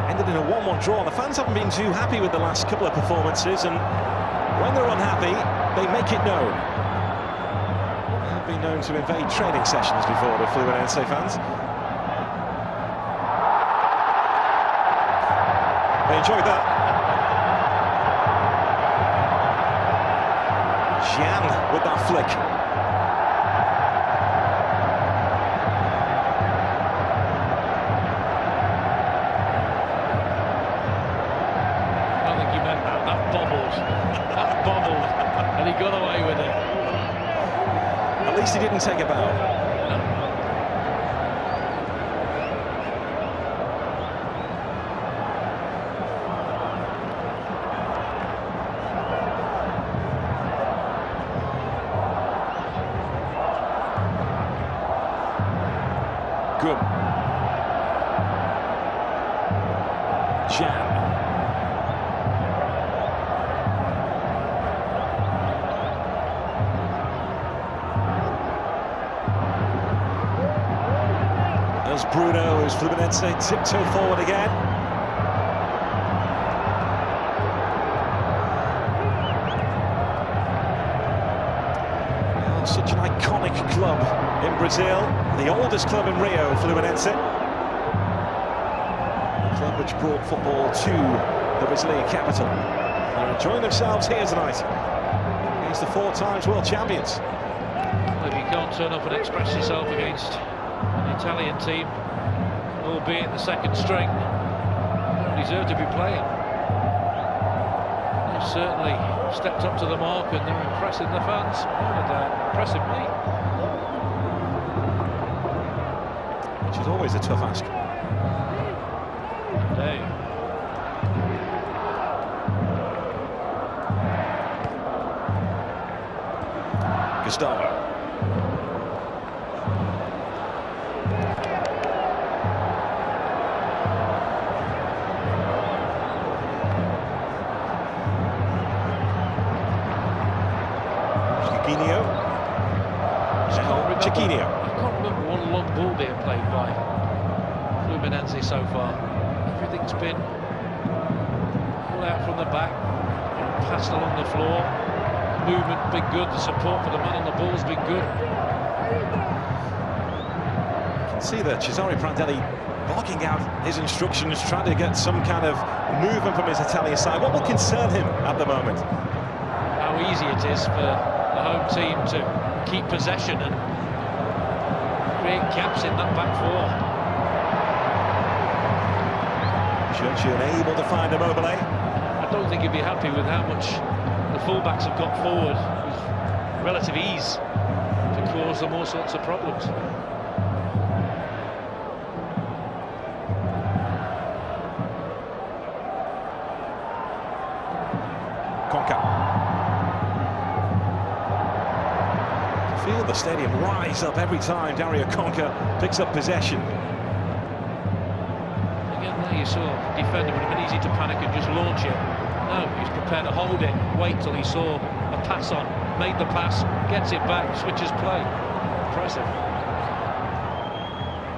Ended in a 1-1 draw. The fans haven't been too happy with the last couple of performances, and when they're unhappy, they make it known. They've been known to invade training sessions before, the Fluminense fans. They enjoyed that. Gian with that flick. I don't think he meant that. That bobbled. That bobbled. least he didn't take a bow. Good. Jan. There's Bruno, who's Fluminense tiptoe forward again. Oh, such an iconic club in Brazil, the oldest club in Rio, Fluminense. The club which brought football to the Brazilian capital. They're enjoying themselves here tonight against the 4 times world champions. If you can't turn up and express yourself against an Italian team, albeit the second string, you don't deserve to be playing. They've certainly stepped up to the mark and they're impressing the fans. And impressing me. Which is always a tough ask. Andrea. Gustavo. Chiellini. I can't remember one long ball being played by Fluminense so far. Everything's been pulled out from the back, passed along the floor. Movement been good, the support for the man on the ball's been good. You can see that Cesare Prandelli barking out his instructions, trying to get some kind of movement from his Italian side. What will concern him at the moment? How easy it is for the home team to keep possession and create gaps in that back four. Giorgio unable to find Immobile. I don't think he'd be happy with how much the fullbacks have got forward with relative ease to cause them all sorts of problems. Feel the stadium rise up every time Dario Conca picks up possession. Again, there you saw the defender would have been easy to panic and just launch it. No, he's prepared to hold it, wait till he saw a pass on, made the pass, gets it back, switches play. Impressive.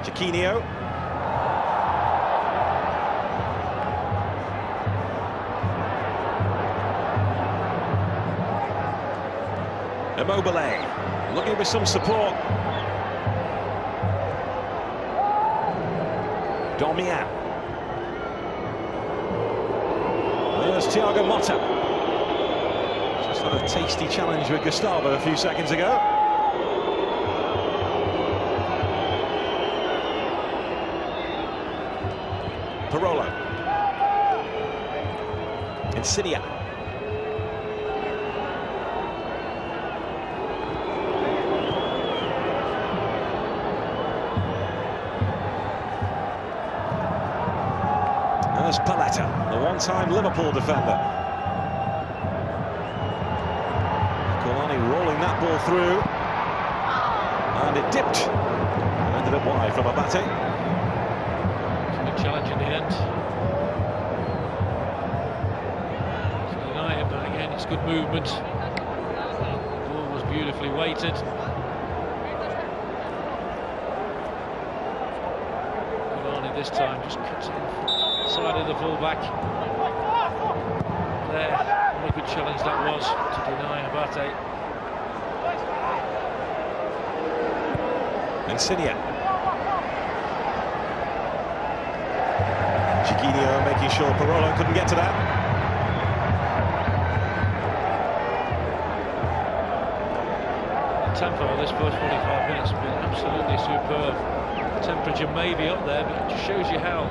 Chiellini. Immobile. Looking for some support. Domian. There's Thiago Motta. Just had a tasty challenge with Gustavo a few seconds ago. Pirlo. Insidia. There's Paletta, the one-time Liverpool defender. Chiellini rolling that ball through. And it dipped. Ended up wide from Abate. Good challenge in the end. To deny it, but again, it's good movement. The ball was beautifully weighted. Chiellini this time just cuts it in. Side of the full-back. There, what a good challenge that was to deny Abate. Insidia. Chiellini making sure Pirlo couldn't get to that. The tempo of this first 45 minutes has been absolutely superb. The temperature may be up there, but it just shows you how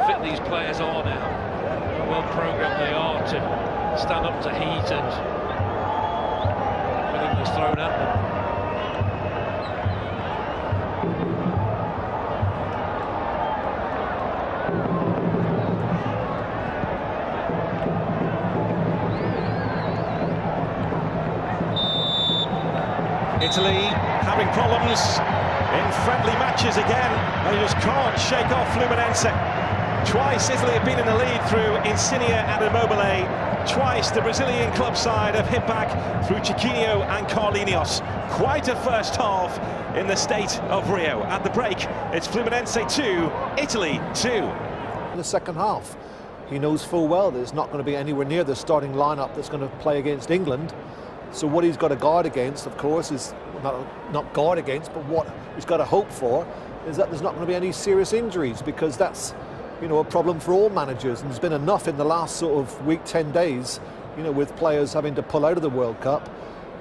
fit these players are now, how well programmed they are to stand up to heat and everything that's thrown at them. Italy having problems in friendly matches again. They just can't shake off Fluminense. Twice Italy have been in the lead through Insigne and Immobile. Twice the Brazilian club side have hit back through Chiellini and Carlinhos. Quite a first half in the state of Rio. At the break, it's Fluminense 2, Italy 2. In the second half, he knows full well that it's not going to be anywhere near the starting lineup that's going to play against England. So what he's got to guard against, of course, is not guard against, but what he's got to hope for is that there's not going to be any serious injuries, because that's, you know, a problem for all managers. And there's been enough in the last sort of week, 10 days, you know, with players having to pull out of the World Cup.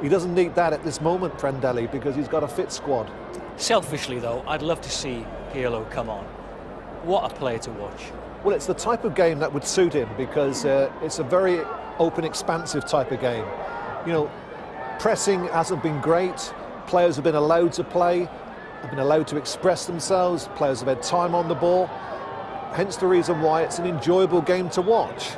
He doesn't need that at this moment, Prandelli, because he's got a fit squad. Selfishly, though, I'd love to see Pirlo come on. What a player to watch. Well, it's the type of game that would suit him, because it's a very open, expansive type of game. You know, pressing hasn't been great. Players have been allowed to play, have been allowed to express themselves. Players have had time on the ball. Hence the reason why it's an enjoyable game to watch.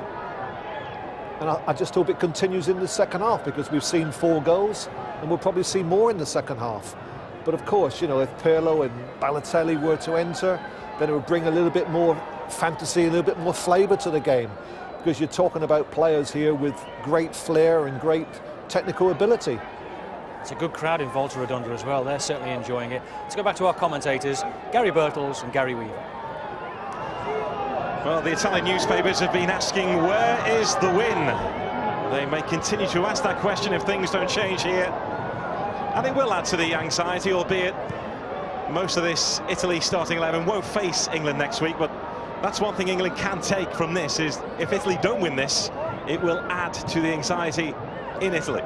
And I just hope it continues in the second half, because we've seen 4 goals and we'll probably see more in the second half. But of course, you know, if Pirlo and Balotelli were to enter, then it would bring a little bit more fantasy, a little bit more flavour to the game, because you're talking about players here with great flair and great technical ability. It's a good crowd in Volta Redonda as well. They're certainly enjoying it. Let's go back to our commentators, Gary Birtles and Gary Weaver. Well, the Italian newspapers have been asking, where is the win? They may continue to ask that question if things don't change here. And it will add to the anxiety, albeit most of this Italy starting 11 won't face England next week. But that's one thing England can take from this, is if Italy don't win this, it will add to the anxiety in Italy.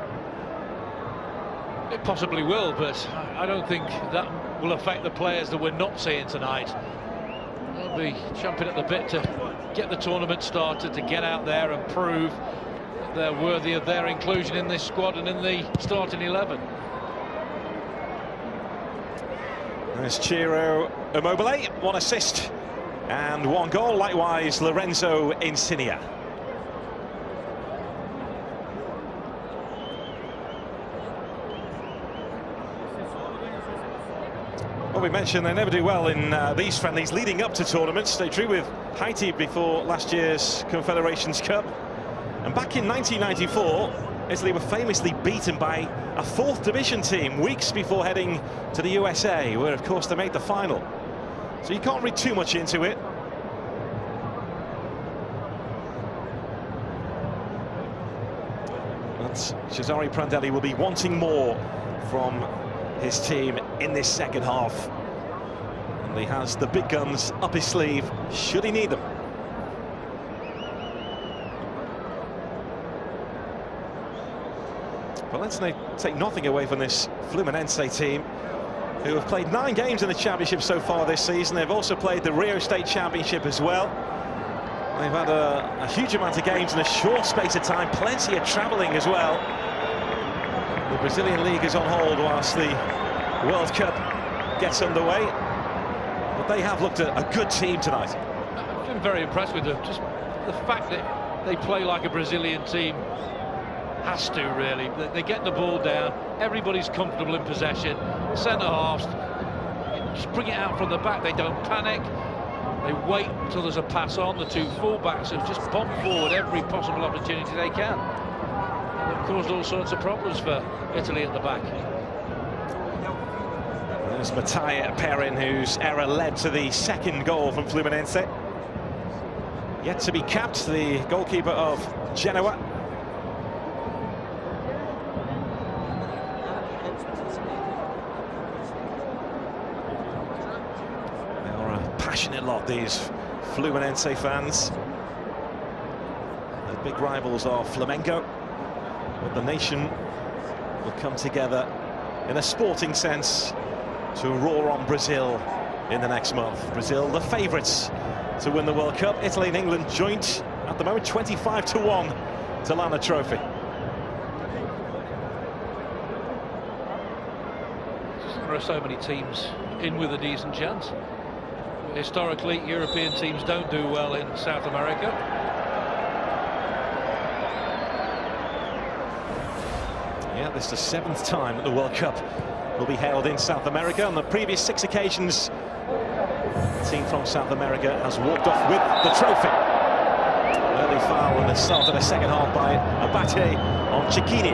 It possibly will, but I don't think that will affect the players that we're not seeing tonight. They'll be jumping at the bit to get the tournament started, to get out there and prove that they're worthy of their inclusion in this squad and in the starting 11. There's Ciro Immobile, 1 assist and 1 goal. Likewise, Lorenzo Insigne. Well, we mentioned they never do well in these friendlies leading up to tournaments. They drew with Haiti before last year's Confederations Cup. And back in 1994, Italy were famously beaten by a 4th division team weeks before heading to the USA, where, of course, they made the final. So you can't read too much into it. But Cesare Prandelli will be wanting more from his team in this second half, and he has the big guns up his sleeve should he need them. But let's take nothing away from this Fluminense team, who have played 9 games in the championship so far this season. They've also played the Rio State Championship as well. They've had a huge amount of games in a short space of time, plenty of travelling as well. The Brazilian League is on hold whilst the World Cup gets underway. But they have looked at a good team tonight. I've been very impressed with them. Just the fact that they play like a Brazilian team has to, really. They get the ball down, everybody's comfortable in possession. Centre-halves just bring it out from the back. They don't panic. They wait until there's a pass on. The 2 full-backs have just bomb forward every possible opportunity they can. They've caused all sorts of problems for Italy at the back. There's Mattia Perin, whose error led to the 2nd goal from Fluminense. Yet to be capped, the goalkeeper of Genoa. They are a passionate lot, these Fluminense fans. The big rivals are Flamengo. But the nation will come together in a sporting sense to roar on Brazil in the next month. Brazil, the favourites to win the World Cup. Italy and England joint at the moment 25-1 to land a trophy. There are so many teams in with a decent chance. Historically, European teams don't do well in South America. Yeah, this is the 7th time that the World Cup will be held in South America. On the previous 6 occasions, the team from South America has walked off with the trophy. Early foul in the start of the second half by Abate on Chiellini.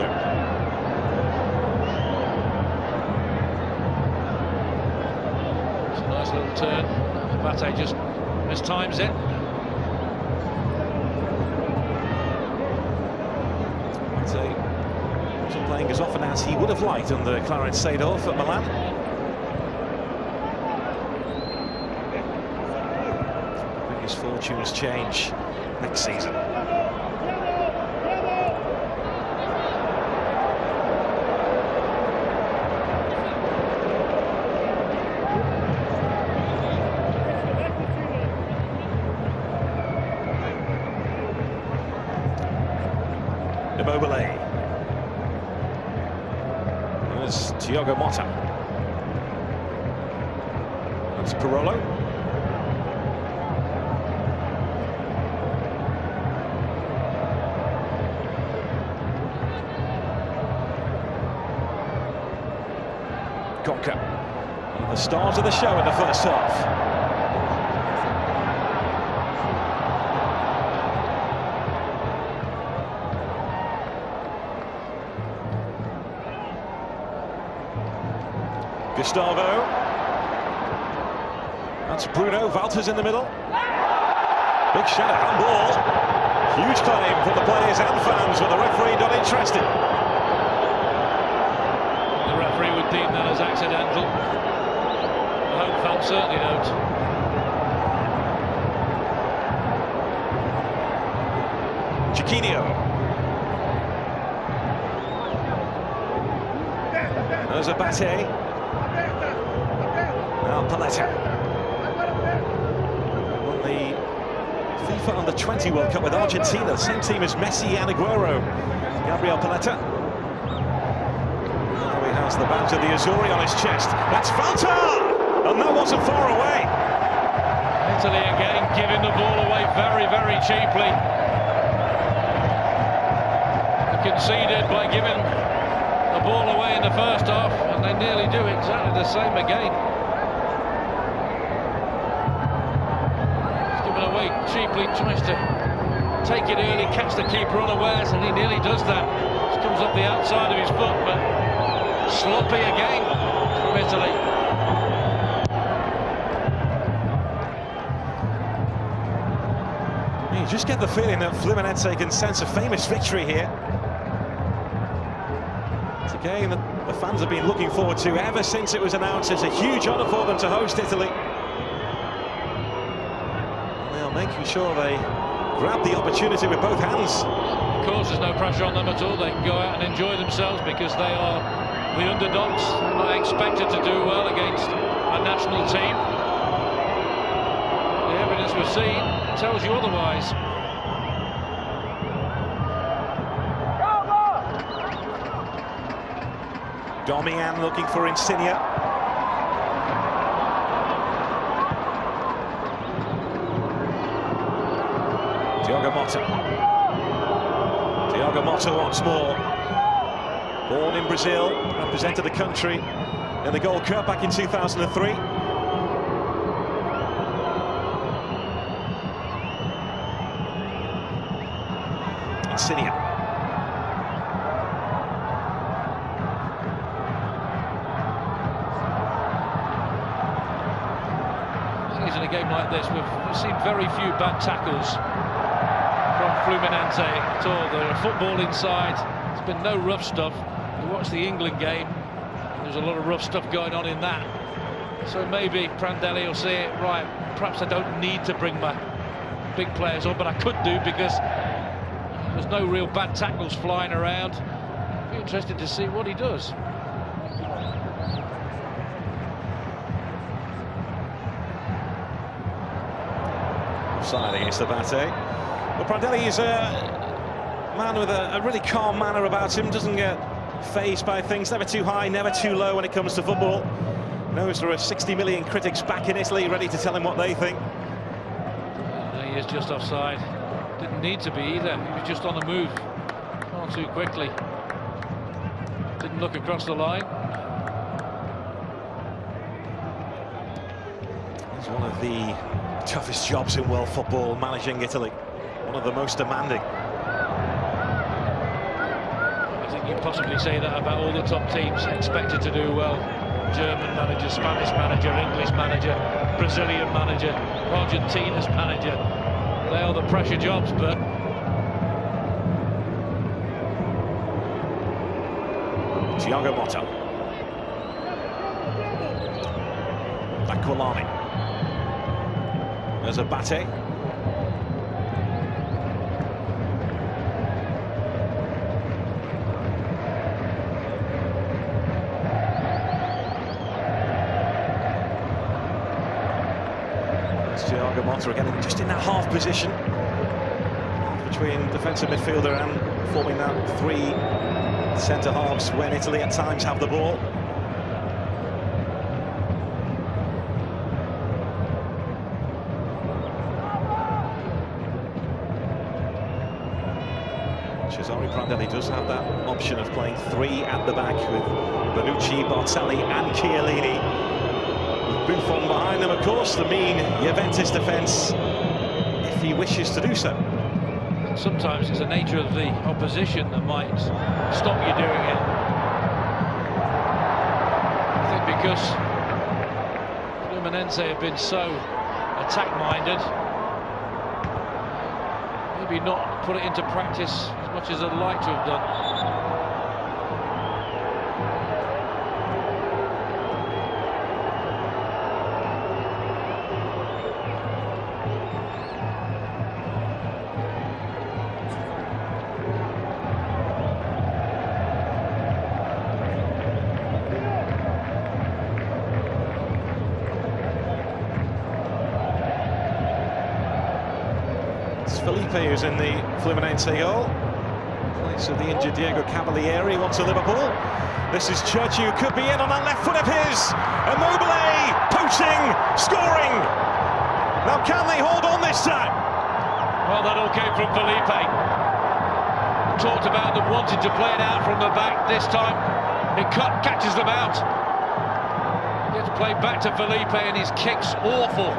It's a nice little turn. Abate just mistimes it. Abate wasn't playing as often as he would have liked under Clarence Seedorf at Milan. His fortunes change next season. Immobile. There's Thiago Motta. That's Pirlo. Conker, the stars of the show in the first half. Gustavo. That's Bruno. Walters in the middle. Big shadow handball. Huge claim from the players and fans, but the referee not interested. The referee would deem that as accidental. The home fans certainly don't. Chiellini. There's Abate. Now Paletta. Won the FIFA Under-20 World Cup with Argentina, the same team as Messi and Aguero. Gabriel Paletta. Has the badge of the Azzurri on his chest. That's Volta! And that wasn't far away. Italy again giving the ball away very, very cheaply. They conceded by giving the ball away in the first half, and they nearly do exactly the same again. It's given away cheaply, tries to take it early, catch the keeper unawares, and he nearly does that. Just comes up the outside of his foot, but sloppy again from Italy. You just get the feeling that Fluminense can sense a famous victory here. It's a game that the fans have been looking forward to ever since it was announced. It's a huge honour for them to host Italy. They are making sure they grab the opportunity with both hands. Of course, there's no pressure on them at all. They can go out and enjoy themselves because they are the underdogs. They're not expected to do well against a national team. The evidence we've seen tells you otherwise. Domian looking for Insigne. Thiago Motta once more. Born in Brazil, represented the country in the Gold Cup back in 2003. Insigne. In a game like this, we've seen very few bad tackles from Fluminense at all. They're a football inside. There's been no rough stuff. You watch the England game, there's a lot of rough stuff going on in that. So maybe Prandelli will say, right, perhaps I don't need to bring my big players on, but I could do because there's no real bad tackles flying around. Be interested to see what he does. Offside against Abate. Well, Prandelli is a man with a really calm manner about him, doesn't get fazed by things, never too high, never too low when it comes to football. Knows there are 60 million critics back in Italy ready to tell him what they think. He is just offside. Didn't need to be either. He was just on the move. Far too quickly. didn't look across the line. It's one of the toughest jobs in world football, managing Italy. One of the most demanding. I think you possibly say that about all the top teams, expected to do well. German manager, Spanish manager, English manager, Brazilian manager, Argentina's manager. They are the pressure jobs, but Thiago Motta. Aquilani. There's Abate. There's Thiago Motta again, just in that half position between defensive midfielder and forming that three centre-halves when Italy at times have the ball. Cesare Prandelli does have that option of playing three at the back with Bonucci, Barzagli and Chiellini. With Buffon behind them, of course, the mean Juventus defence, if he wishes to do so. Sometimes it's the nature of the opposition that might stop you doing it. I think because Fluminense have been so attack-minded, maybe not put it into practice as much as I'd like to have done. Felipe, who's in the Fluminense goal, place of the injured Diego Cavalieri, wants to Liverpool. This is Giorgio, who could be in on that left foot of his. Immobile, poaching, scoring. Now can they hold on this time? Well, that all came from Felipe. Talked about them wanting to play it out from the back. This time it catches them out. Gets played back to Felipe and his kick's awful.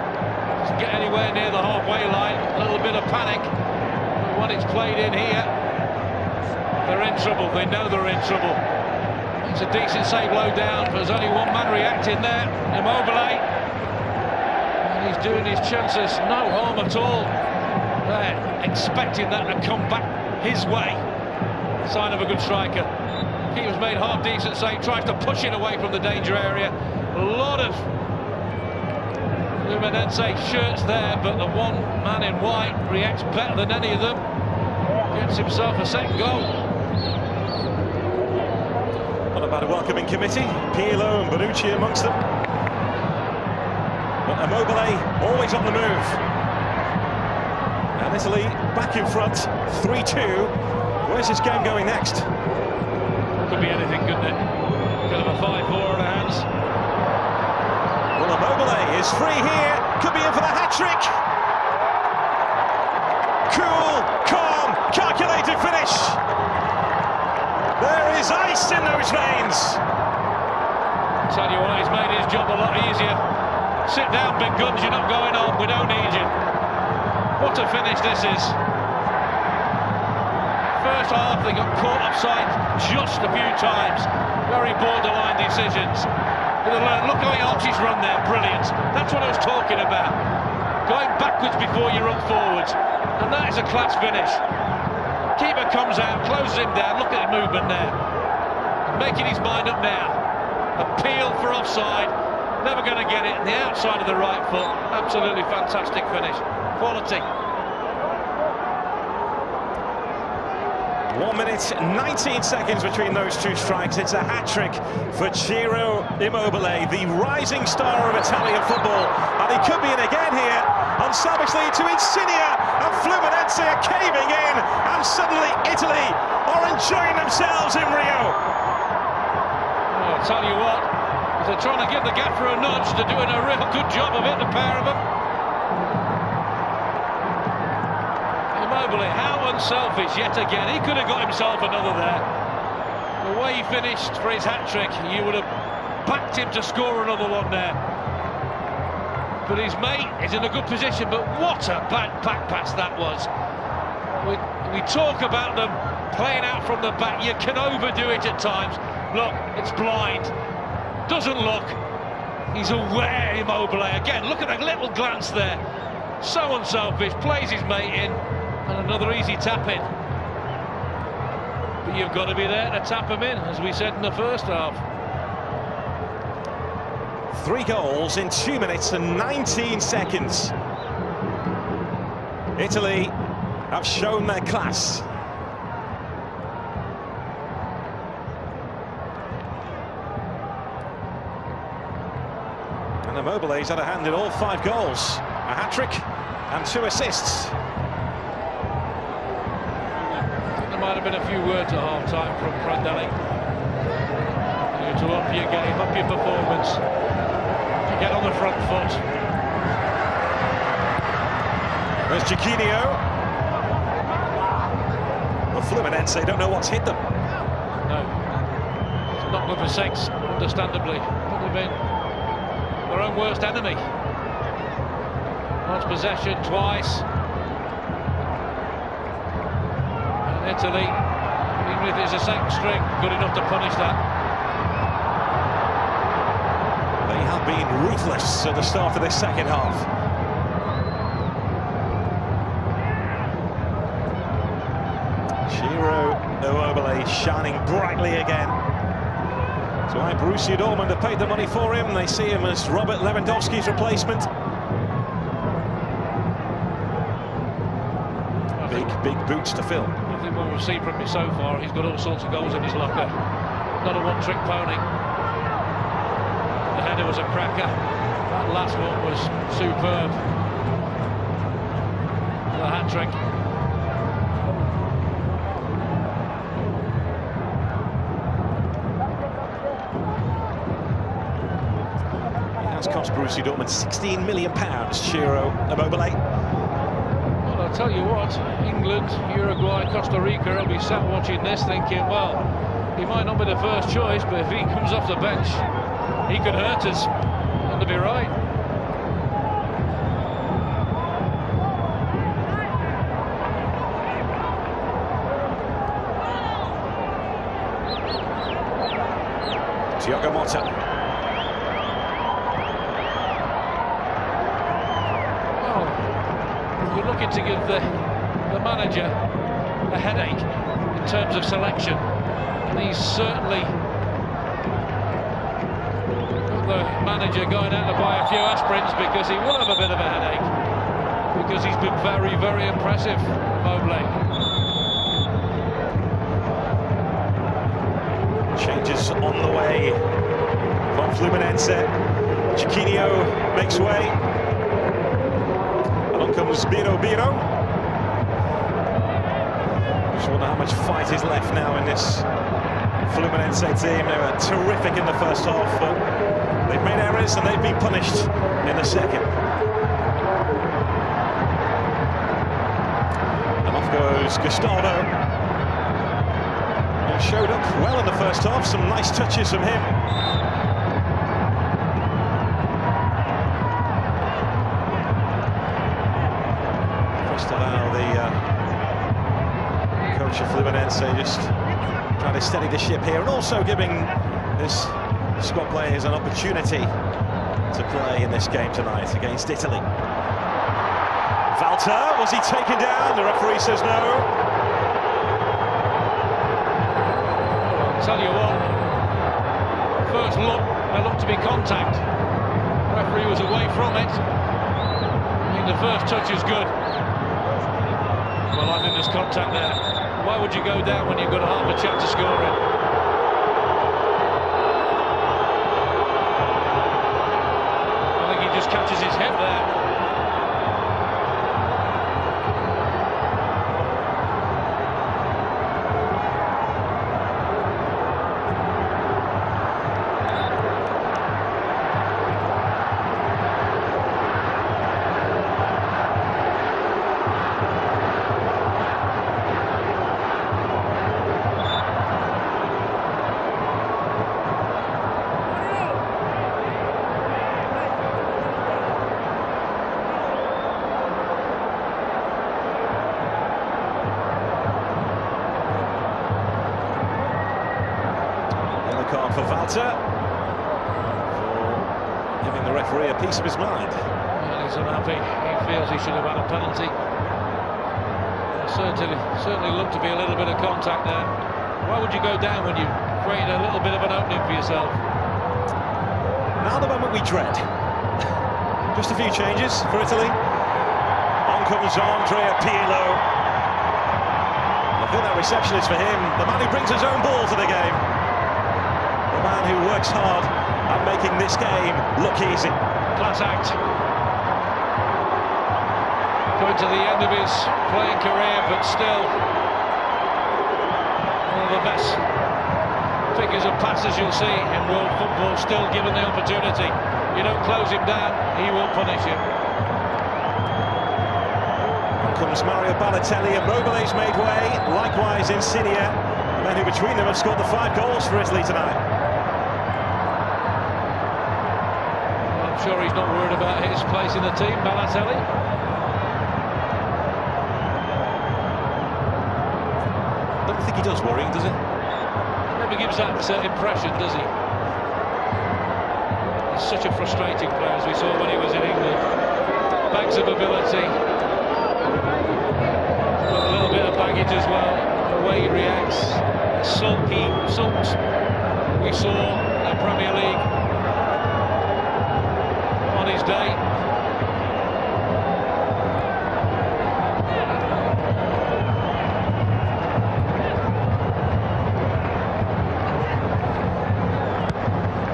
To get anywhere near the halfway line, a little bit of panic. But when it's played in here, they're in trouble. They know they're in trouble. It's a decent save low down, but there's only one man reacting there, Immobile. And he's doing his chances, no harm at all. They're expecting that to come back his way. Sign of a good striker. Keeper's made half decent save, tries to push it away from the danger area. A lot of Fluminense shirts there, but the one man in white reacts better than any of them. Gets himself a second goal. What about a welcoming committee? Pirlo and Bonucci amongst them. But Immobile always on the move. And Italy back in front, 3-2. Where's this game going next? Could be anything, couldn't it? Could have a 5-4 on the hands. Well, Immobile is free here, could be in for the hat-trick. Cool, calm, calculated finish. There is ice in those veins. Tell you what, he's made his job a lot easier. Sit down, big guns, you're not going on, we don't need you. What a finish this is. First half, they got caught offside just a few times. Very borderline decisions. Look how Archie's run there, brilliant. That's what I was talking about. Going backwards before you run forwards. And that is a class finish. Keeper comes out, closes him down, look at the movement there. Making his mind up now. Appeal for offside, never going to get it. And the outside of the right foot, absolutely fantastic finish. Quality. 1 minute, 19 seconds between those two strikes. It's a hat-trick for Ciro Immobile, the rising star of Italian football. And he could be in again here. Unsavagely to Insigne, and Fluminense are caving in. And suddenly Italy are enjoying themselves in Rio. Well, I'll tell you what, if they're trying to give the gaffer a nudge, they're doing a real good job of it, the pair of them. Immobile, how unselfish yet again. He could have got himself another there. The way he finished for his hat-trick, you would have backed him to score another one there. But his mate is in a good position, but what a bad back pass that was. We talk about them playing out from the back. You can overdo it at times. Look, it's blind. Doesn't look. He's aware, Immobile. Again, look at that little glance there. So unselfish, plays his mate in, and another easy tap in. But you've got to be there to tap him in, as we said in the first half. 3 goals in 2 minutes and 19 seconds. Italy have shown their class. And Immobile's had a hand in all 5 goals. A hat-trick and 2 assists. There might have been a few words at half-time from Prandelli. You need to up your game, up your performance. To get on the front foot. There's Chiellini. Well, Fluminense don't know what's hit them. No. It's not good for 6, understandably. Probably been their own worst enemy. Lost possession twice. And Italy, even if it's a second string, good enough to punish that. They have been ruthless at the start of this second half. Ciro Immobile shining brightly again. That's why Borussia Dortmund have paid the money for him. They see him as Robert Lewandowski's replacement. Big boots to fill. I think what we've seen from him so far, he's got all sorts of goals in his locker. Not a one-trick pony. The header was a cracker. That last one was superb. The hat-trick. He has cost Borussia Dortmund £16 million, Ciro Immobile. Well, I'll tell you what, England, Uruguay, Costa Rica will be sat watching this thinking, well, he might not be the first choice, but if he comes off the bench, he could hurt us, and to be right. Giorgio. Well, you're looking to give the manager a headache in terms of selection, and he's certainly got the manager going out to buy a few aspirins, because he will have a bit of a headache, because he's been very, very impressive, Immobile. Changes on the way from Fluminense. Chiellini makes way. Along comes Biro. Just wonder how much fight is left now in this Fluminense team. They were terrific in the first half, but they've made errors and they've been punished in the second. And off goes Gustavo. Showed up well in the first half, some nice touches from him. Cristobal, the coach of Fluminense, just trying to steady the ship here, and also giving this squad players an opportunity to play in this game tonight against Italy. Volta, was he taken down? The referee says no. Tell you what, first look, there looked to be contact. The referee was away from it. I think the first touch is good. Well, I think there's contact there. Why would you go down when you've got a half a chance of scoring? I think he just catches his hip there. for Walter, for giving the referee a piece of his mind. Well, he's unhappy. He feels he should have had a penalty. Certainly looked to be a little bit of contact there. Why would you go down when you create a little bit of an opening for yourself? Now the moment we dread. Just a few changes for Italy. On comes Andrea Pirlo. I think that reception is for him. The man who brings his own ball to the game. The man who works hard at making this game look easy. Class act. Coming to the end of his playing career, but still one of the best figures of passes you'll see in world football, still given the opportunity. You don't close him down, he will punish you. On comes Mario Balotelli, Immobile's made way, likewise Insigne, the men who between them have scored the 5 goals for Italy tonight. I'm sure he's not worried about his place in the team, Balotelli. I don't think he does worry, does he? Never gives that impression, does he? He's such a frustrating player, as we saw when he was in England. Bags of ability, but a little bit of baggage as well. The way he reacts, sulks we saw in the Premier League on his day.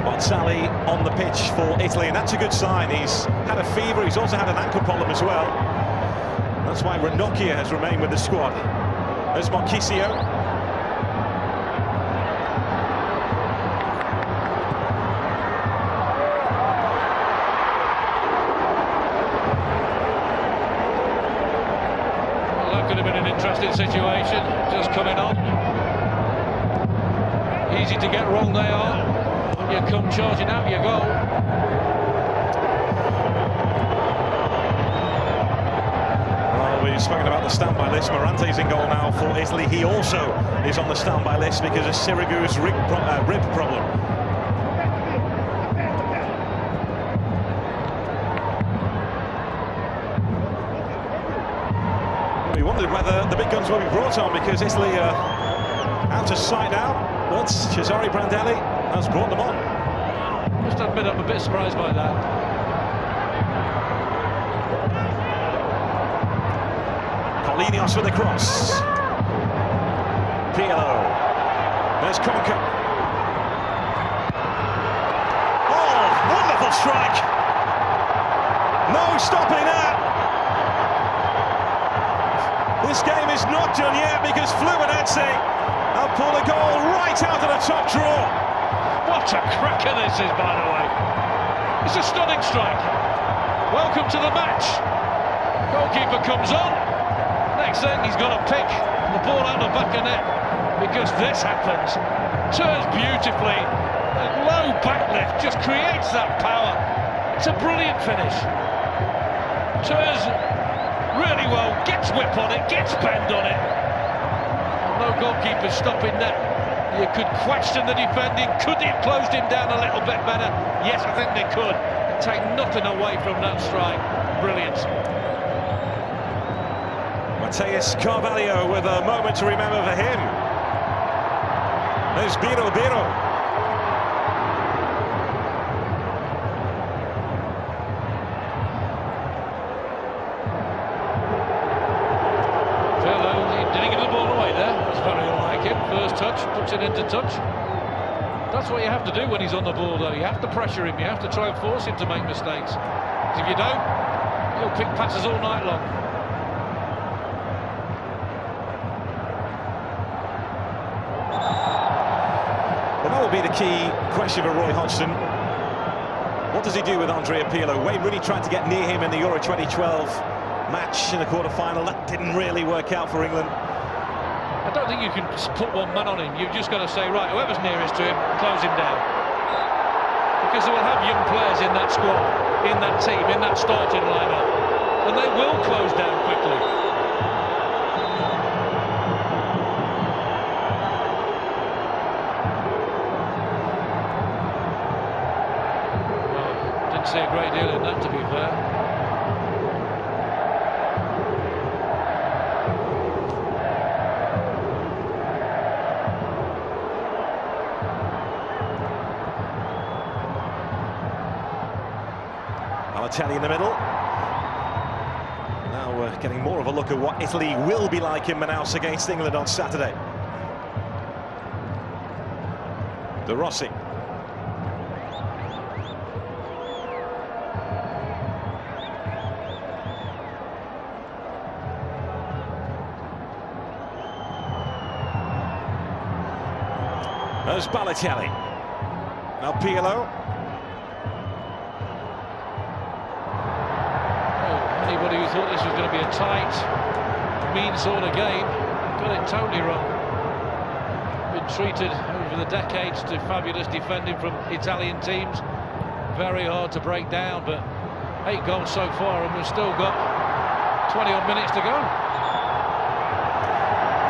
Barzagli on the pitch for Italy, and that's a good sign. He's had a fever, he's also had an ankle problem as well. That's why Ranocchia has remained with the squad. There's Marchisio. Well, that could have been an interesting situation, just coming on. Easy to get wrong they are. You come charging out your goal. Well, we've spoken about the standby list. Morante's in goal now for Italy. He also is on the standby list because of Sirigu's rib problem. We wondered whether the big guns will be brought on because Italy are out of sight now, but Cesare Prandelli has brought them on. Must admit I'm a bit surprised by that. Polinios with the cross. Pirlo. There's Conca. Oh, wonderful strike. No stopping that. This game is not done yet because Fluminense have pulled a goal right out of the top drawer. What a cracker this is, by the way. It's a stunning strike. Welcome to the match. Goalkeeper comes on. Next thing, he's got to pick the ball out of the back of net because this happens. Turns beautifully. A low back lift just creates that power. It's a brilliant finish. Turns really well, gets whip on it, gets bend on it. No goalkeeper stopping that. You could question the defending. Could they have closed him down a little bit better? Yes, I think they could. Take nothing away from that strike. Brilliant. Mateus Carvalho with a moment to remember for him. There's Biro. Did he give the ball away there? That's very unlike him. First touch, puts it into touch. That's what you have to do when he's on the ball, though. You have to pressure him. You have to try and force him to make mistakes. If you don't, he'll pick passes all night long. Well, that will be the key question for Roy Hodgson. What does he do with Andrea Pirlo? Wayne Rooney tried to get near him in the Euro 2012 match in the quarter-final. That didn't really work out for England. I don't think you can put one man on him. You've just got to say, right, whoever's nearest to him, close him down. Because they will have young players in that squad, in that team, in that starting lineup, and they will close down quickly. didn't see a great deal in that, to be fair. Balotelli in the middle. Now we're getting more of a look at what Italy will be like in Manaus against England on Saturday. De Rossi. There's Balotelli. Now Pirlo. Anybody who thought this was going to be a tight, mean sort of game got it totally wrong. Been treated over the decades to fabulous defending from Italian teams. Very hard to break down, but 8 goals so far, and we've still got 20-odd minutes to go.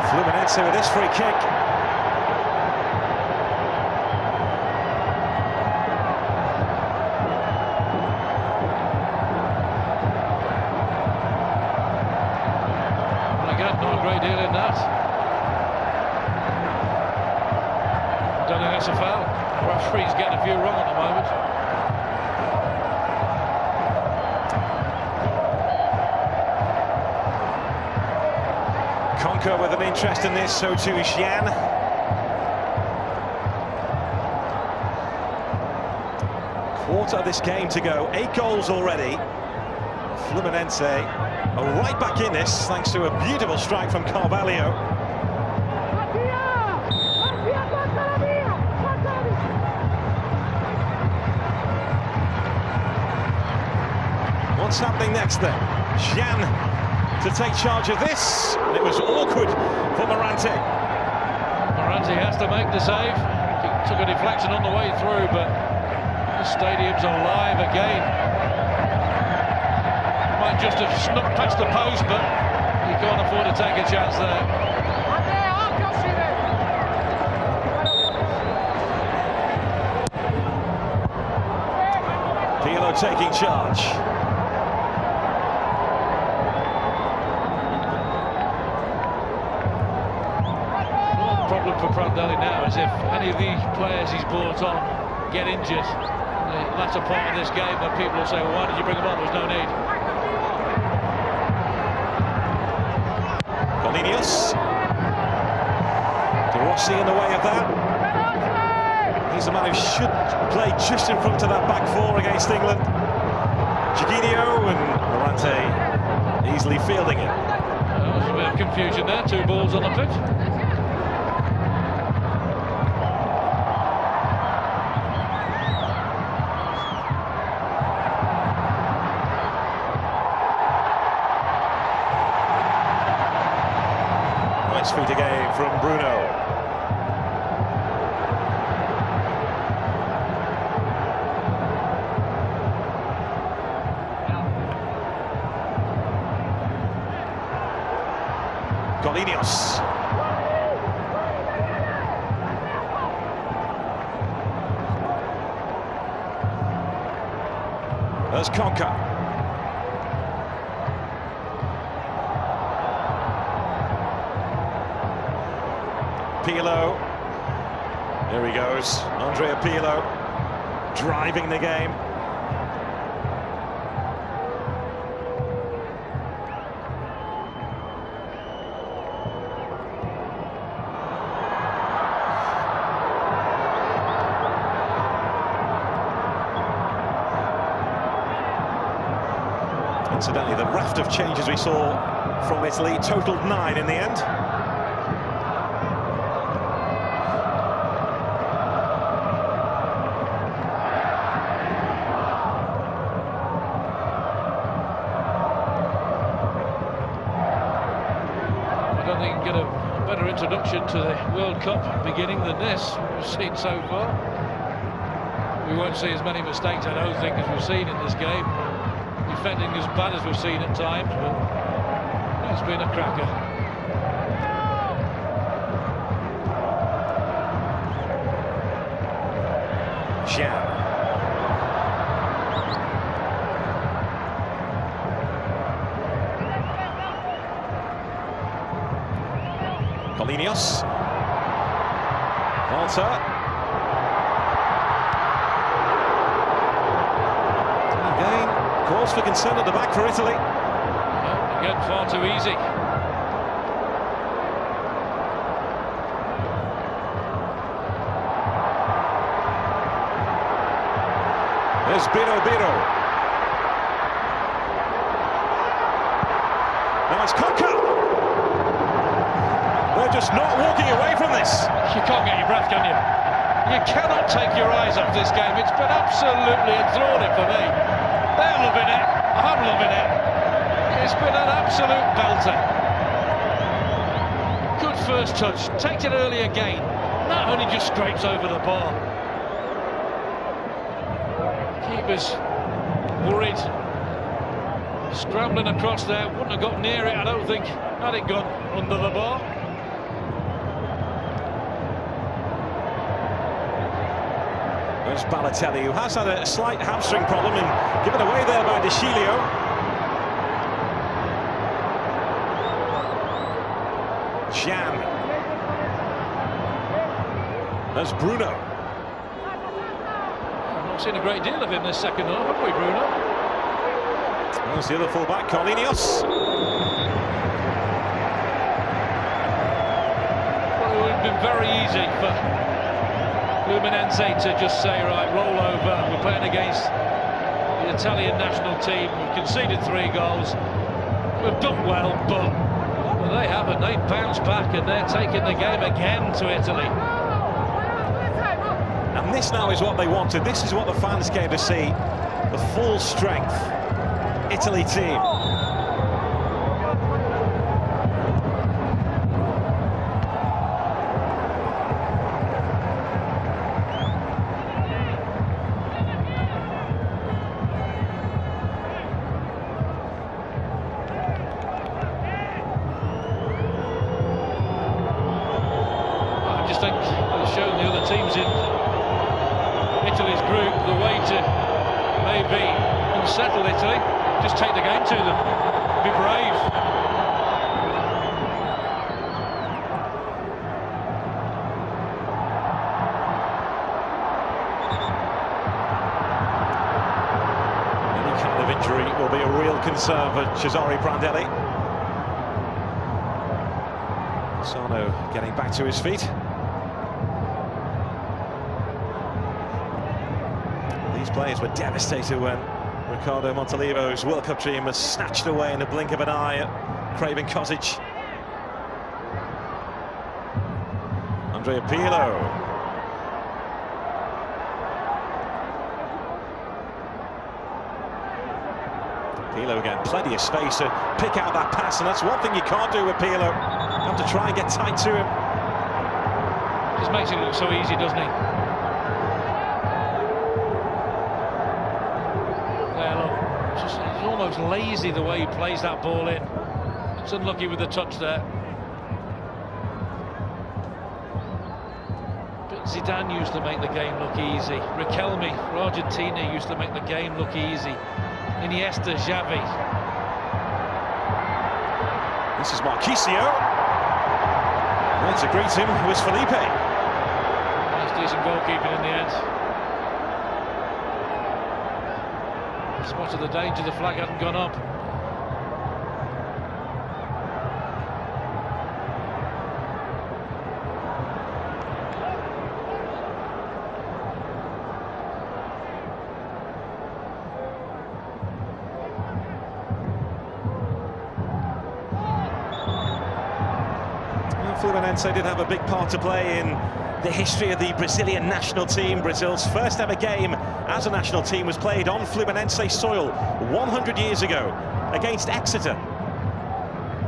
Fluminense with this free kick. Not a great deal in that. Don't think that's a foul. The referee's getting a few wrong at the moment. Conker with an interest in this, so too Gian. Quarter of this game to go, 8 goals already. Fluminense are right back in this, thanks to a beautiful strike from Carvalho. What's happening next then? Gian to take charge of this, and it was awkward for Morante. Morante has to make the save. He took a deflection on the way through, but the stadium's alive again. Might just have snuck past the post, but you can't afford to take a chance there. Pirlo taking charge. Well, the problem for Prandelli now is if any of these players he's brought on get injured in the latter part of this game, then people will say, well, why did you bring them on? There's no need. De Rossi in the way of that. He's the man who should play just in front of that back four against England. Giorgio and Morante easily fielding it. There's a bit of confusion there, 2 balls on the pitch. Nice feet again from Bruno. Golinios. There's Conker. Pirlo. There he goes. Andrea Pirlo driving the game. Incidentally, the raft of changes we saw from Italy totaled 9 in the end. I don't think you can get a better introduction to the World Cup beginning than this we've seen so far. We won't see as many mistakes, I don't think, as we've seen in this game. Defending as bad as we've seen at times, but it's been a cracker. Gian. Marquinhos. Volta. Again, cause for concern at the back for Italy. Again, far too easy. There's Biro. Now it's Conca. They're just not walking away from this. You can't get your breath, can you? You cannot take your eyes off this game. It's been absolutely enthralling for me. They're loving it. I'm loving it. It's been an absolute belter. Good first touch. Takes it early again. That only just scrapes over the bar. Keeper's worried. Scrambling across there. Wouldn't have got near it, I don't think, had it gone under the bar. There's Balotelli, who has had a slight hamstring problem and given away there by De Sciglio. Gian. There's Bruno. I've not seen a great deal of him this second half, have we, Bruno? There's the other full-back, Carlinhos. Well, it would have been very easy for Fluminense to just say, right, roll over. We're playing against the Italian national team. We've conceded 3 goals. We've done well, but they haven't. They've bounced back and they're taking the game again to Italy. And this now is what they wanted. This is what the fans came to see. The full strength Italy team. I just think they've shown the other teams in Italy's group the way to maybe unsettle Italy. Just take the game to them. Be brave. Any kind of injury will be a real concern for Cesare Prandelli. Cassano getting back to his feet. These players were devastated when Ricardo Montalivo's World Cup dream was snatched away in a blink of an eye at Craven Cottage. Andrea Pirlo. Pirlo again, plenty of space to pick out that pass, and that's one thing you can't do with Pirlo. You have to try and get tight to him. Just makes it look so easy, doesn't he? He's almost lazy the way he plays that ball in. It's unlucky with the touch there. But Zidane used to make the game look easy. Riquelme for Argentina used to make the game look easy. Iniesta, Xavi. This is Marquinhos. There to greet him was Felipe. Nice decent goalkeeping in the end. Spotted the danger, the flag hadn't gone up. Well, Fluminense did have a big part to play in the history of the Brazilian national team. Brazil's first ever game as a national team was played on Fluminense soil 100 years ago against Exeter.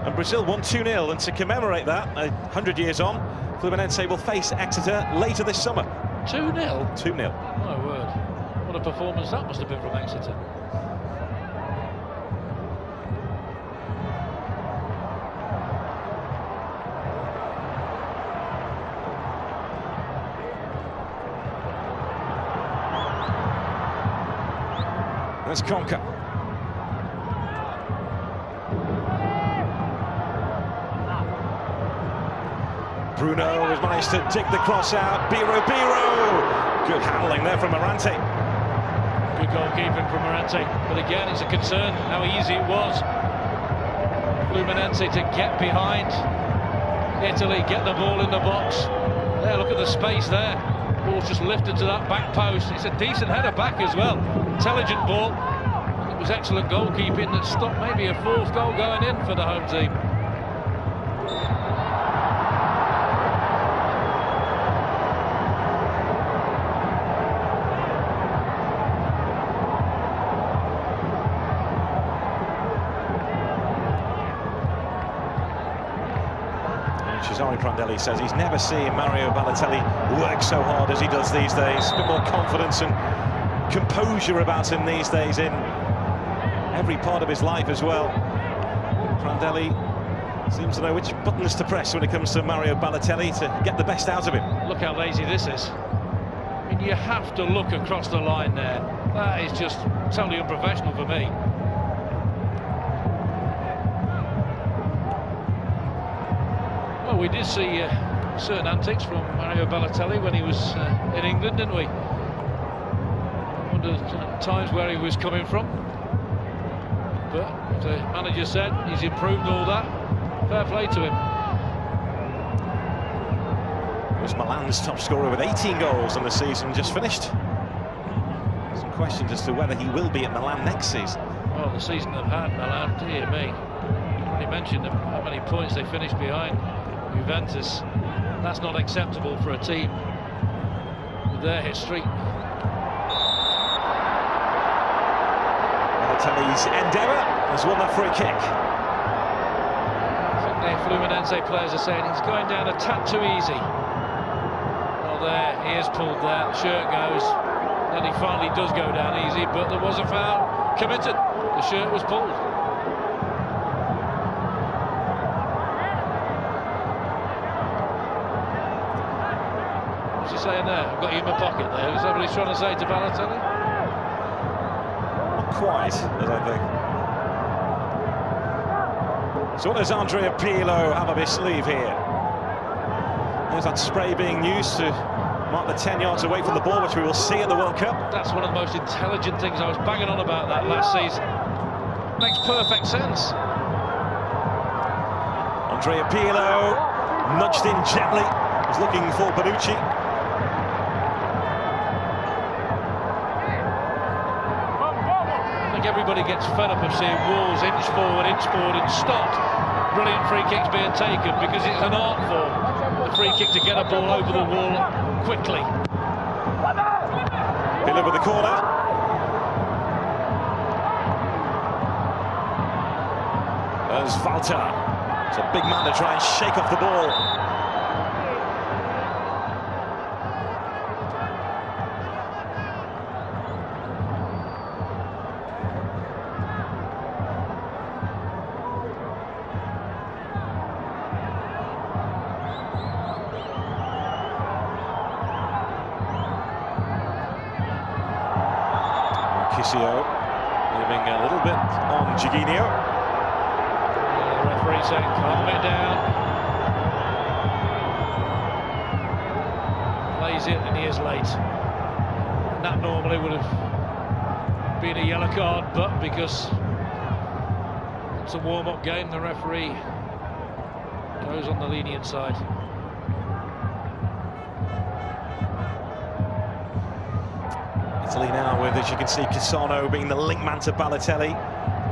And Brazil won 2-0, and to commemorate that, 100 years on, Fluminense will face Exeter later this summer. 2-0? 2-0. My word. What a performance that must have been from Exeter. There's Conca. Bruno has managed to dig the cross out. Biro. Good handling there from Morante. Good goalkeeping from Morante. But again, it's a concern how easy it was. Fluminense to get behind Italy, get the ball in the box. There, look at the space there. Ball's just lifted to that back post. It's a decent header back as well. Intelligent ball. It was excellent goalkeeping that stopped maybe a fourth goal going in for the home team. Cesare Prandelli says he's never seen Mario Balotelli work so hard as he does these days. A bit more confidence and composure about him these days in every part of his life as well. Prandelli seems to know which buttons to press when it comes to Mario Balotelli to get the best out of him. Look how lazy this is. I mean, you have to look across the line there. That is just totally unprofessional for me. Well, we did see certain antics from Mario Balotelli when he was in England, didn't we? I wondered at times where he was coming from. But the manager said he's improved all that. Fair play to him. He was Milan's top scorer with 18 goals in the season just finished. Some questions as to whether he will be at Milan next season. Well, the season they've had, Milan, dear me. You mentioned them, how many points they finished behind Juventus. That's not acceptable for a team with their history. Balotelli's endeavour has won that free kick. I think the Fluminense players are saying he's going down a tad too easy. Well, there, he is pulled there, the shirt goes. Then he finally does go down easy, but there was a foul committed. The shirt was pulled. Saying there, I've got you in my pocket there. Is that what he's trying to say to Balotelli? Not quite, I don't think. So what does Andrea Pirlo have up his sleeve here? There's that spray being used to mark the 10 yards away from the ball, which we will see at the World Cup. That's one of the most intelligent things. I was banging on about that last season. Makes perfect sense. Andrea Pirlo nudged in gently. He's looking for Bonucci. Everybody gets fed up of seeing Wolves inch forward and stopped. Brilliant free kicks being taken because it's an art form. The free kick to get a ball over the wall quickly. Pirlo with the corner. There's Volta. It's a big man to try and shake off the ball. Leaving a little bit on Giorgio. The referee saying calm it down. Plays it and he is late. And that normally would have been a yellow card, but because it's a warm-up game, the referee goes on the lenient side. Italy now with, as you can see, Cassano being the link man to Balotelli.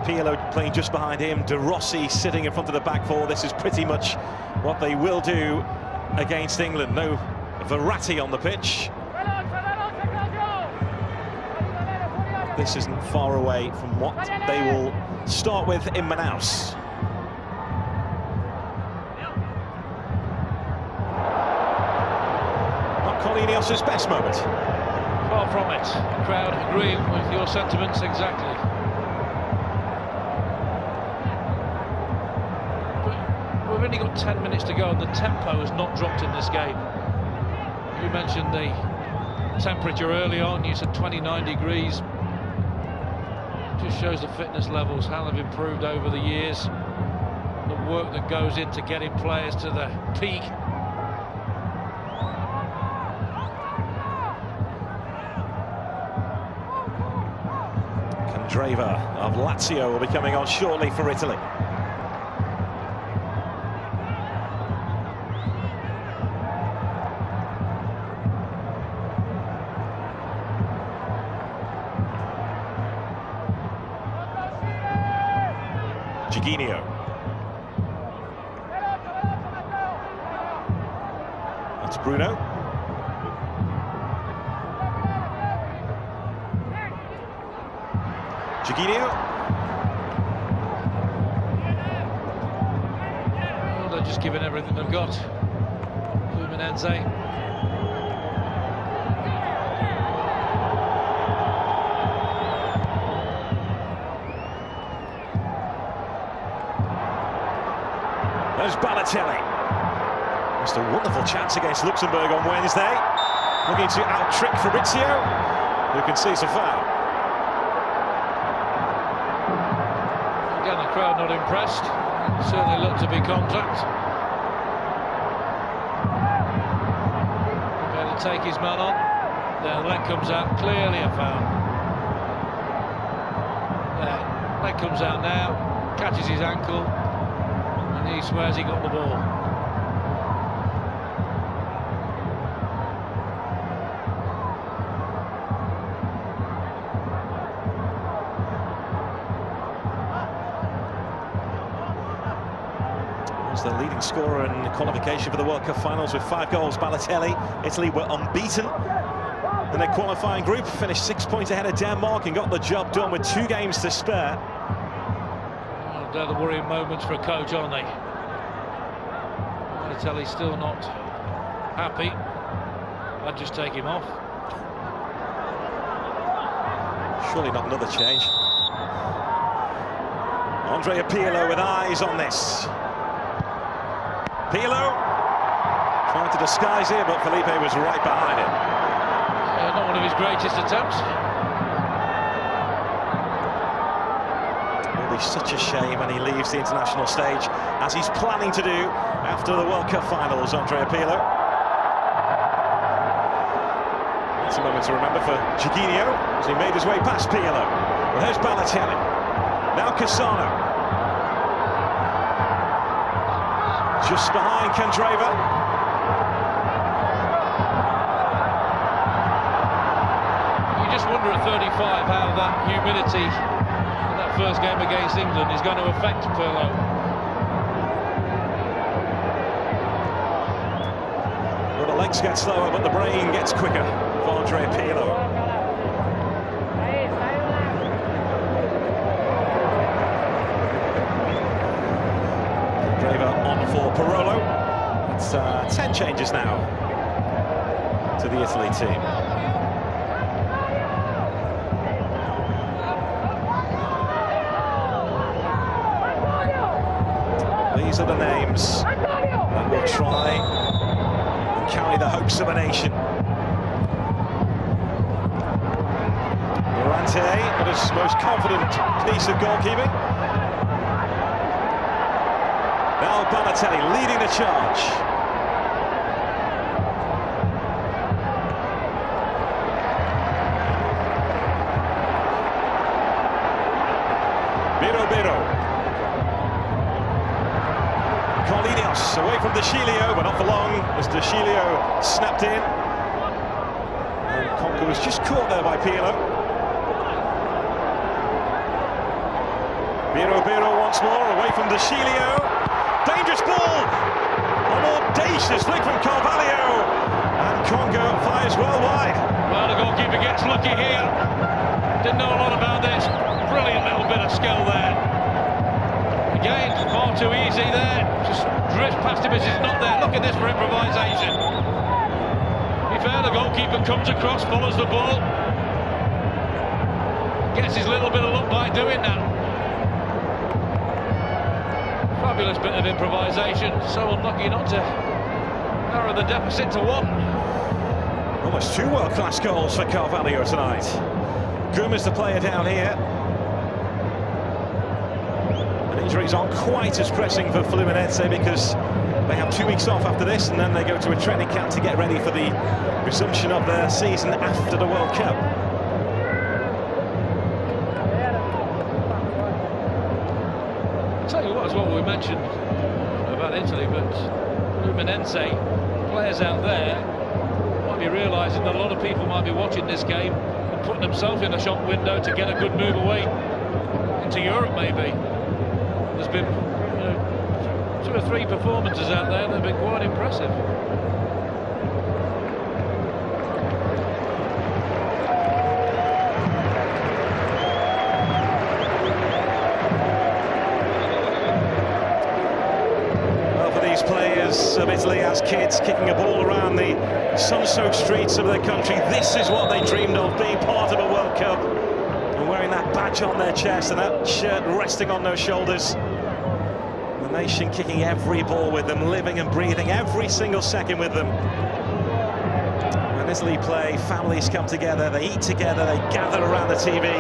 Pirlo playing just behind him. De Rossi sitting in front of the back four. This is pretty much what they will do against England. No Verratti on the pitch. This isn't far away from what they will start with in Manaus. Not Colinios' best moment. Far from it. The crowd agreeing with your sentiments exactly. But we've only got 10 minutes to go and the tempo has not dropped in this game. You mentioned the temperature early on, you said 29 degrees. Just shows the fitness levels, how they've improved over the years. The work that goes into getting players to the peak Candreva of Lazio will be coming on shortly for Italy. Giorgio. That's Bruno. Giorgio. Well, they're just giving everything they've got. Fluminense. There's Balotelli. Just a wonderful chance against Luxembourg on Wednesday. Looking to out-trick Fabrizio, who can see some foul. Again, the crowd not impressed. Certainly looked to be contact. Going to take his man on. Then leg comes out, clearly a foul. There, leg comes out now, catches his ankle. And he swears he got the ball. He's the leading scorer in qualification for the World Cup finals with 5 goals. Balotelli. Italy were unbeaten in their qualifying group, finished 6 points ahead of Denmark and got the job done with 2 games to spare. They're the worrying moments for a coach, aren't they? Balotelli's still not happy. I'd just take him off. Surely not another change. Andrea Pirlo with eyes on this. Pirlo trying to disguise it, but Felipe was right behind him. Not one of his greatest attempts. Such a shame when he leaves the international stage, as he's planning to do after the World Cup finals. Andrea Pirlo. That's a moment to remember for Giorgio as he made his way past Pirlo. Well, there's Balotelli. Now Cassano. Just behind Candreva. You just wonder at 35 how that humidity first game against England is going to affect Pirlo. Well, the legs get slower, but the brain gets quicker for Andrea Pirlo. Candreva on for Pirlo. It's 10 changes now to the Italy team. These are the names that will try and carry the hopes of a nation. Verratti with his most confident piece of goalkeeping. Now Balotelli leading the charge. Away from De Sciglio, but not for long, as De Sciglio snapped in. And Conca was just caught there by Pirlo. Pirlo once more, away from De Sciglio. Dangerous ball! An audacious flick from Carvalho. And Conca fires well wide. Well, the goalkeeper gets lucky here. Didn't know a lot about this. Brilliant little bit of skill there. Again, far too easy there. Just drift past him as he's not there. Look at this for improvisation. To be fair, the goalkeeper comes across, follows the ball. Gets his little bit of luck by doing that. Fabulous bit of improvisation. So unlucky not to narrow the deficit to 1. Almost 2 world-class goals for Carvalho tonight. Gum is the player down here. Injuries aren't quite as pressing for Fluminense because they have 2 weeks off after this, and then they go to a training camp to get ready for the resumption of their season after the World Cup. mentioned about Italy, but Fluminense, players out there might be realising that a lot of people might be watching this game and putting themselves in a shop window to get a good move away into Europe, maybe. There's been, you know, 2 or 3 performances out there that have been quite impressive. Players of Italy as kids, kicking a ball around the sun-soaked streets of their country. This is what they dreamed of, being part of a World Cup and wearing that badge on their chest and that shirt resting on their shoulders. The nation kicking every ball with them, living and breathing every single second with them. When Italy play, families come together, they eat together, they gather around the TV.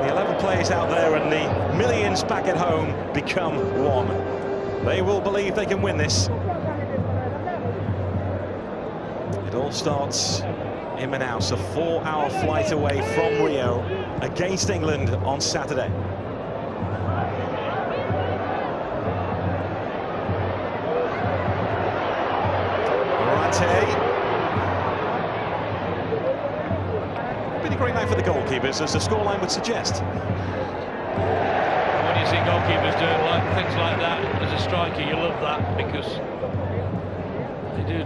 The 11 players out there and the millions back at home become one. They will believe they can win this. It all starts in Manaus, a 4-hour flight away from Rio, against England on Saturday. Been a great night for the goalkeepers, as the scoreline would suggest. When you see goalkeepers doing things like that as a striker, you love that, because they do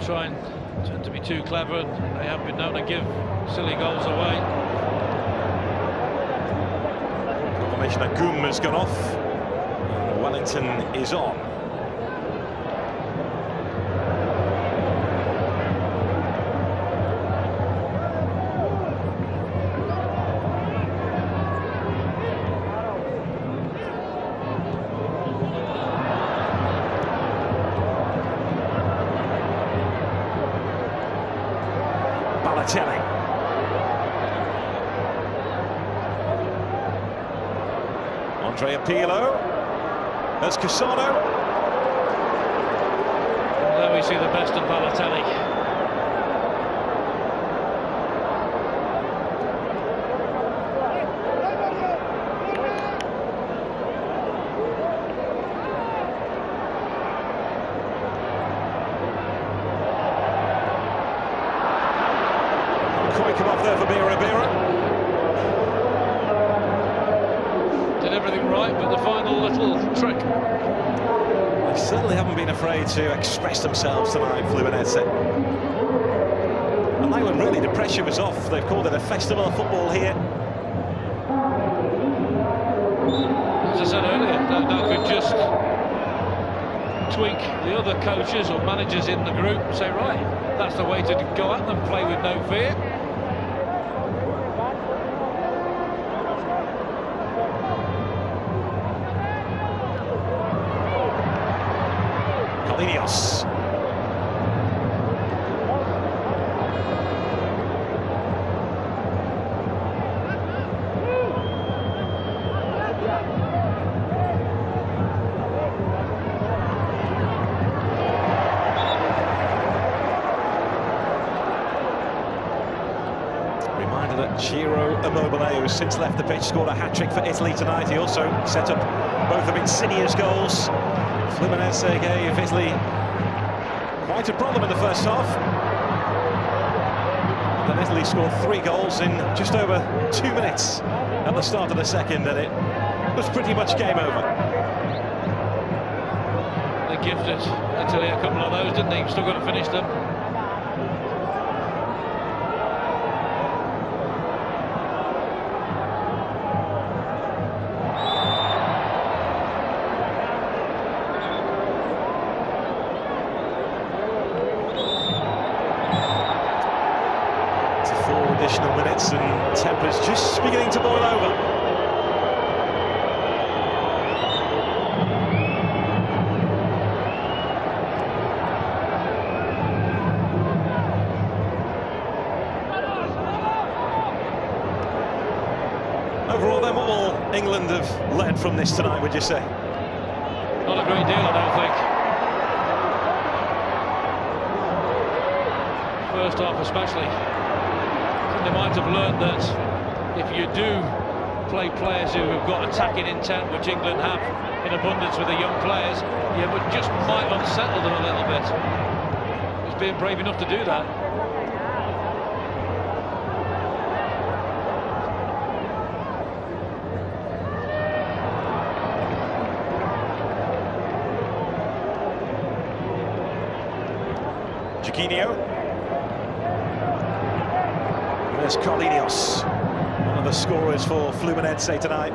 tend to be too clever, and they have been known to give silly goals away. Confirmation that Goom has gone off, and Wellington is on. Balotelli. Andrea Pirlo. There's Cassano. There we see the best of Balotelli. Come off there for Bira. Did everything right, but the final little trick. They certainly haven't been afraid to express themselves tonight, Fluminense. And they were really, the pressure was off. They've called it a festival of football here. As I said earlier, that could just tweak the other coaches or managers in the group and say, right, that's the way to go at them, play with no fear. Ineos. Reminder that Ciro Immobile, who's since left the pitch, scored a hat-trick for Italy tonight. He also set up both of Insignia's goals. Fluminense gave Italy quite a problem in the first half. And then Italy scored 3 goals in just over 2 minutes at the start of the second, and it was pretty much game over. They gifted Italy a couple of those, didn't they? Still got to finish them. Additional minutes and tempers just beginning to boil over. Overall then, what will England have learned from this tonight, would you say? Not a great deal, I don't think. First half especially. They might have learned that if you do play players who have got attacking intent, which England have in abundance with the young players, yeah, but just might unsettle them a little bit. He's being brave enough to do that. Giorgio. There's Carlinhos, one of the scorers for Fluminense tonight.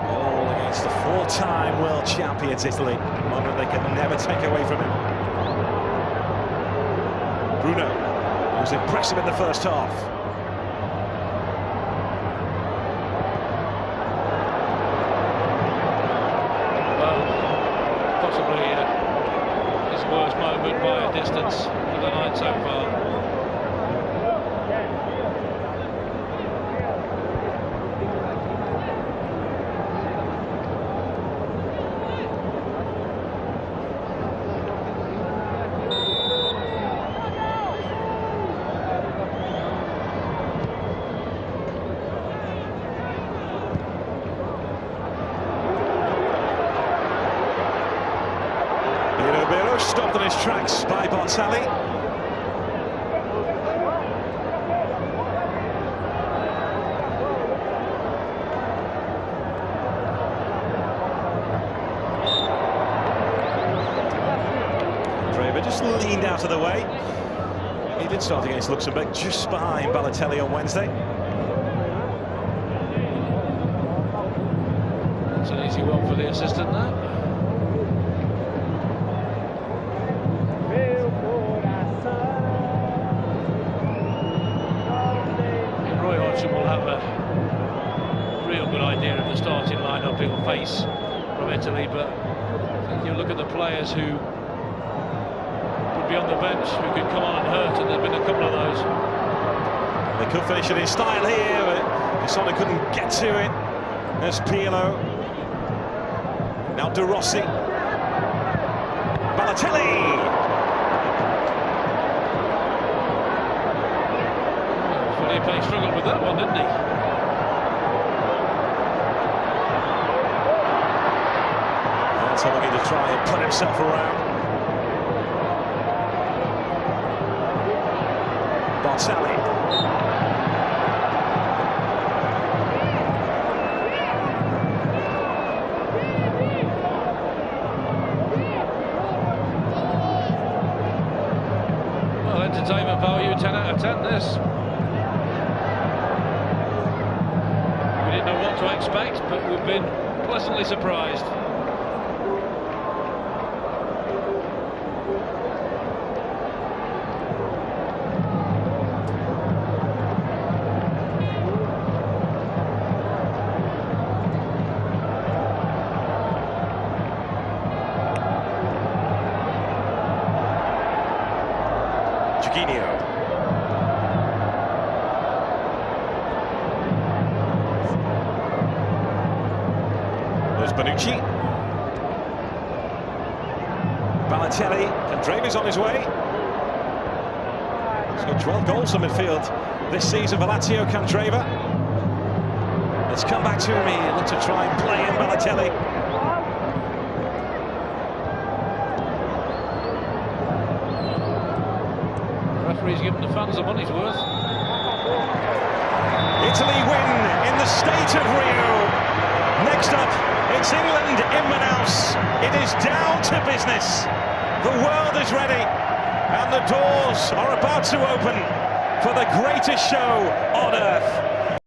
Goal against the four-time world champions Italy, one that they can never take away from him. Bruno, who was impressive in the first half. Well, possibly his worst moment by a distance of the night so far. Stopped on his tracks by Barzagli. Andrea just leaned out of the way. He did start against Luxembourg just behind Balotelli on Wednesday. That's an easy one for the assistant now. Will have a real good idea of the starting lineup he'll face from Italy, but I think you look at the players who would be on the bench who could come on and hurt, and there's been a couple of those. They could finish it in style here, but Cassano couldn't get to it. There's Pirlo. Now De Rossi. Balotelli. He struggled with that one, didn't he? That's looking to try and put himself around. Barzagli. Well, entertainment value, 10 out of 10 this. Didn't know what to expect, but we've been pleasantly surprised. Giorgio. Bonucci. Balotelli. Candreva's on his way. He's got 12 goals in midfield this season for Lazio, Candreva. Let's come back to him here. Look to try and play in Balotelli. The referee's giving the fans the money's worth. Italy win in the state of Rio. Next up, it's England in Manaus. It is down to business. The world is ready, and the doors are about to open for the greatest show on earth.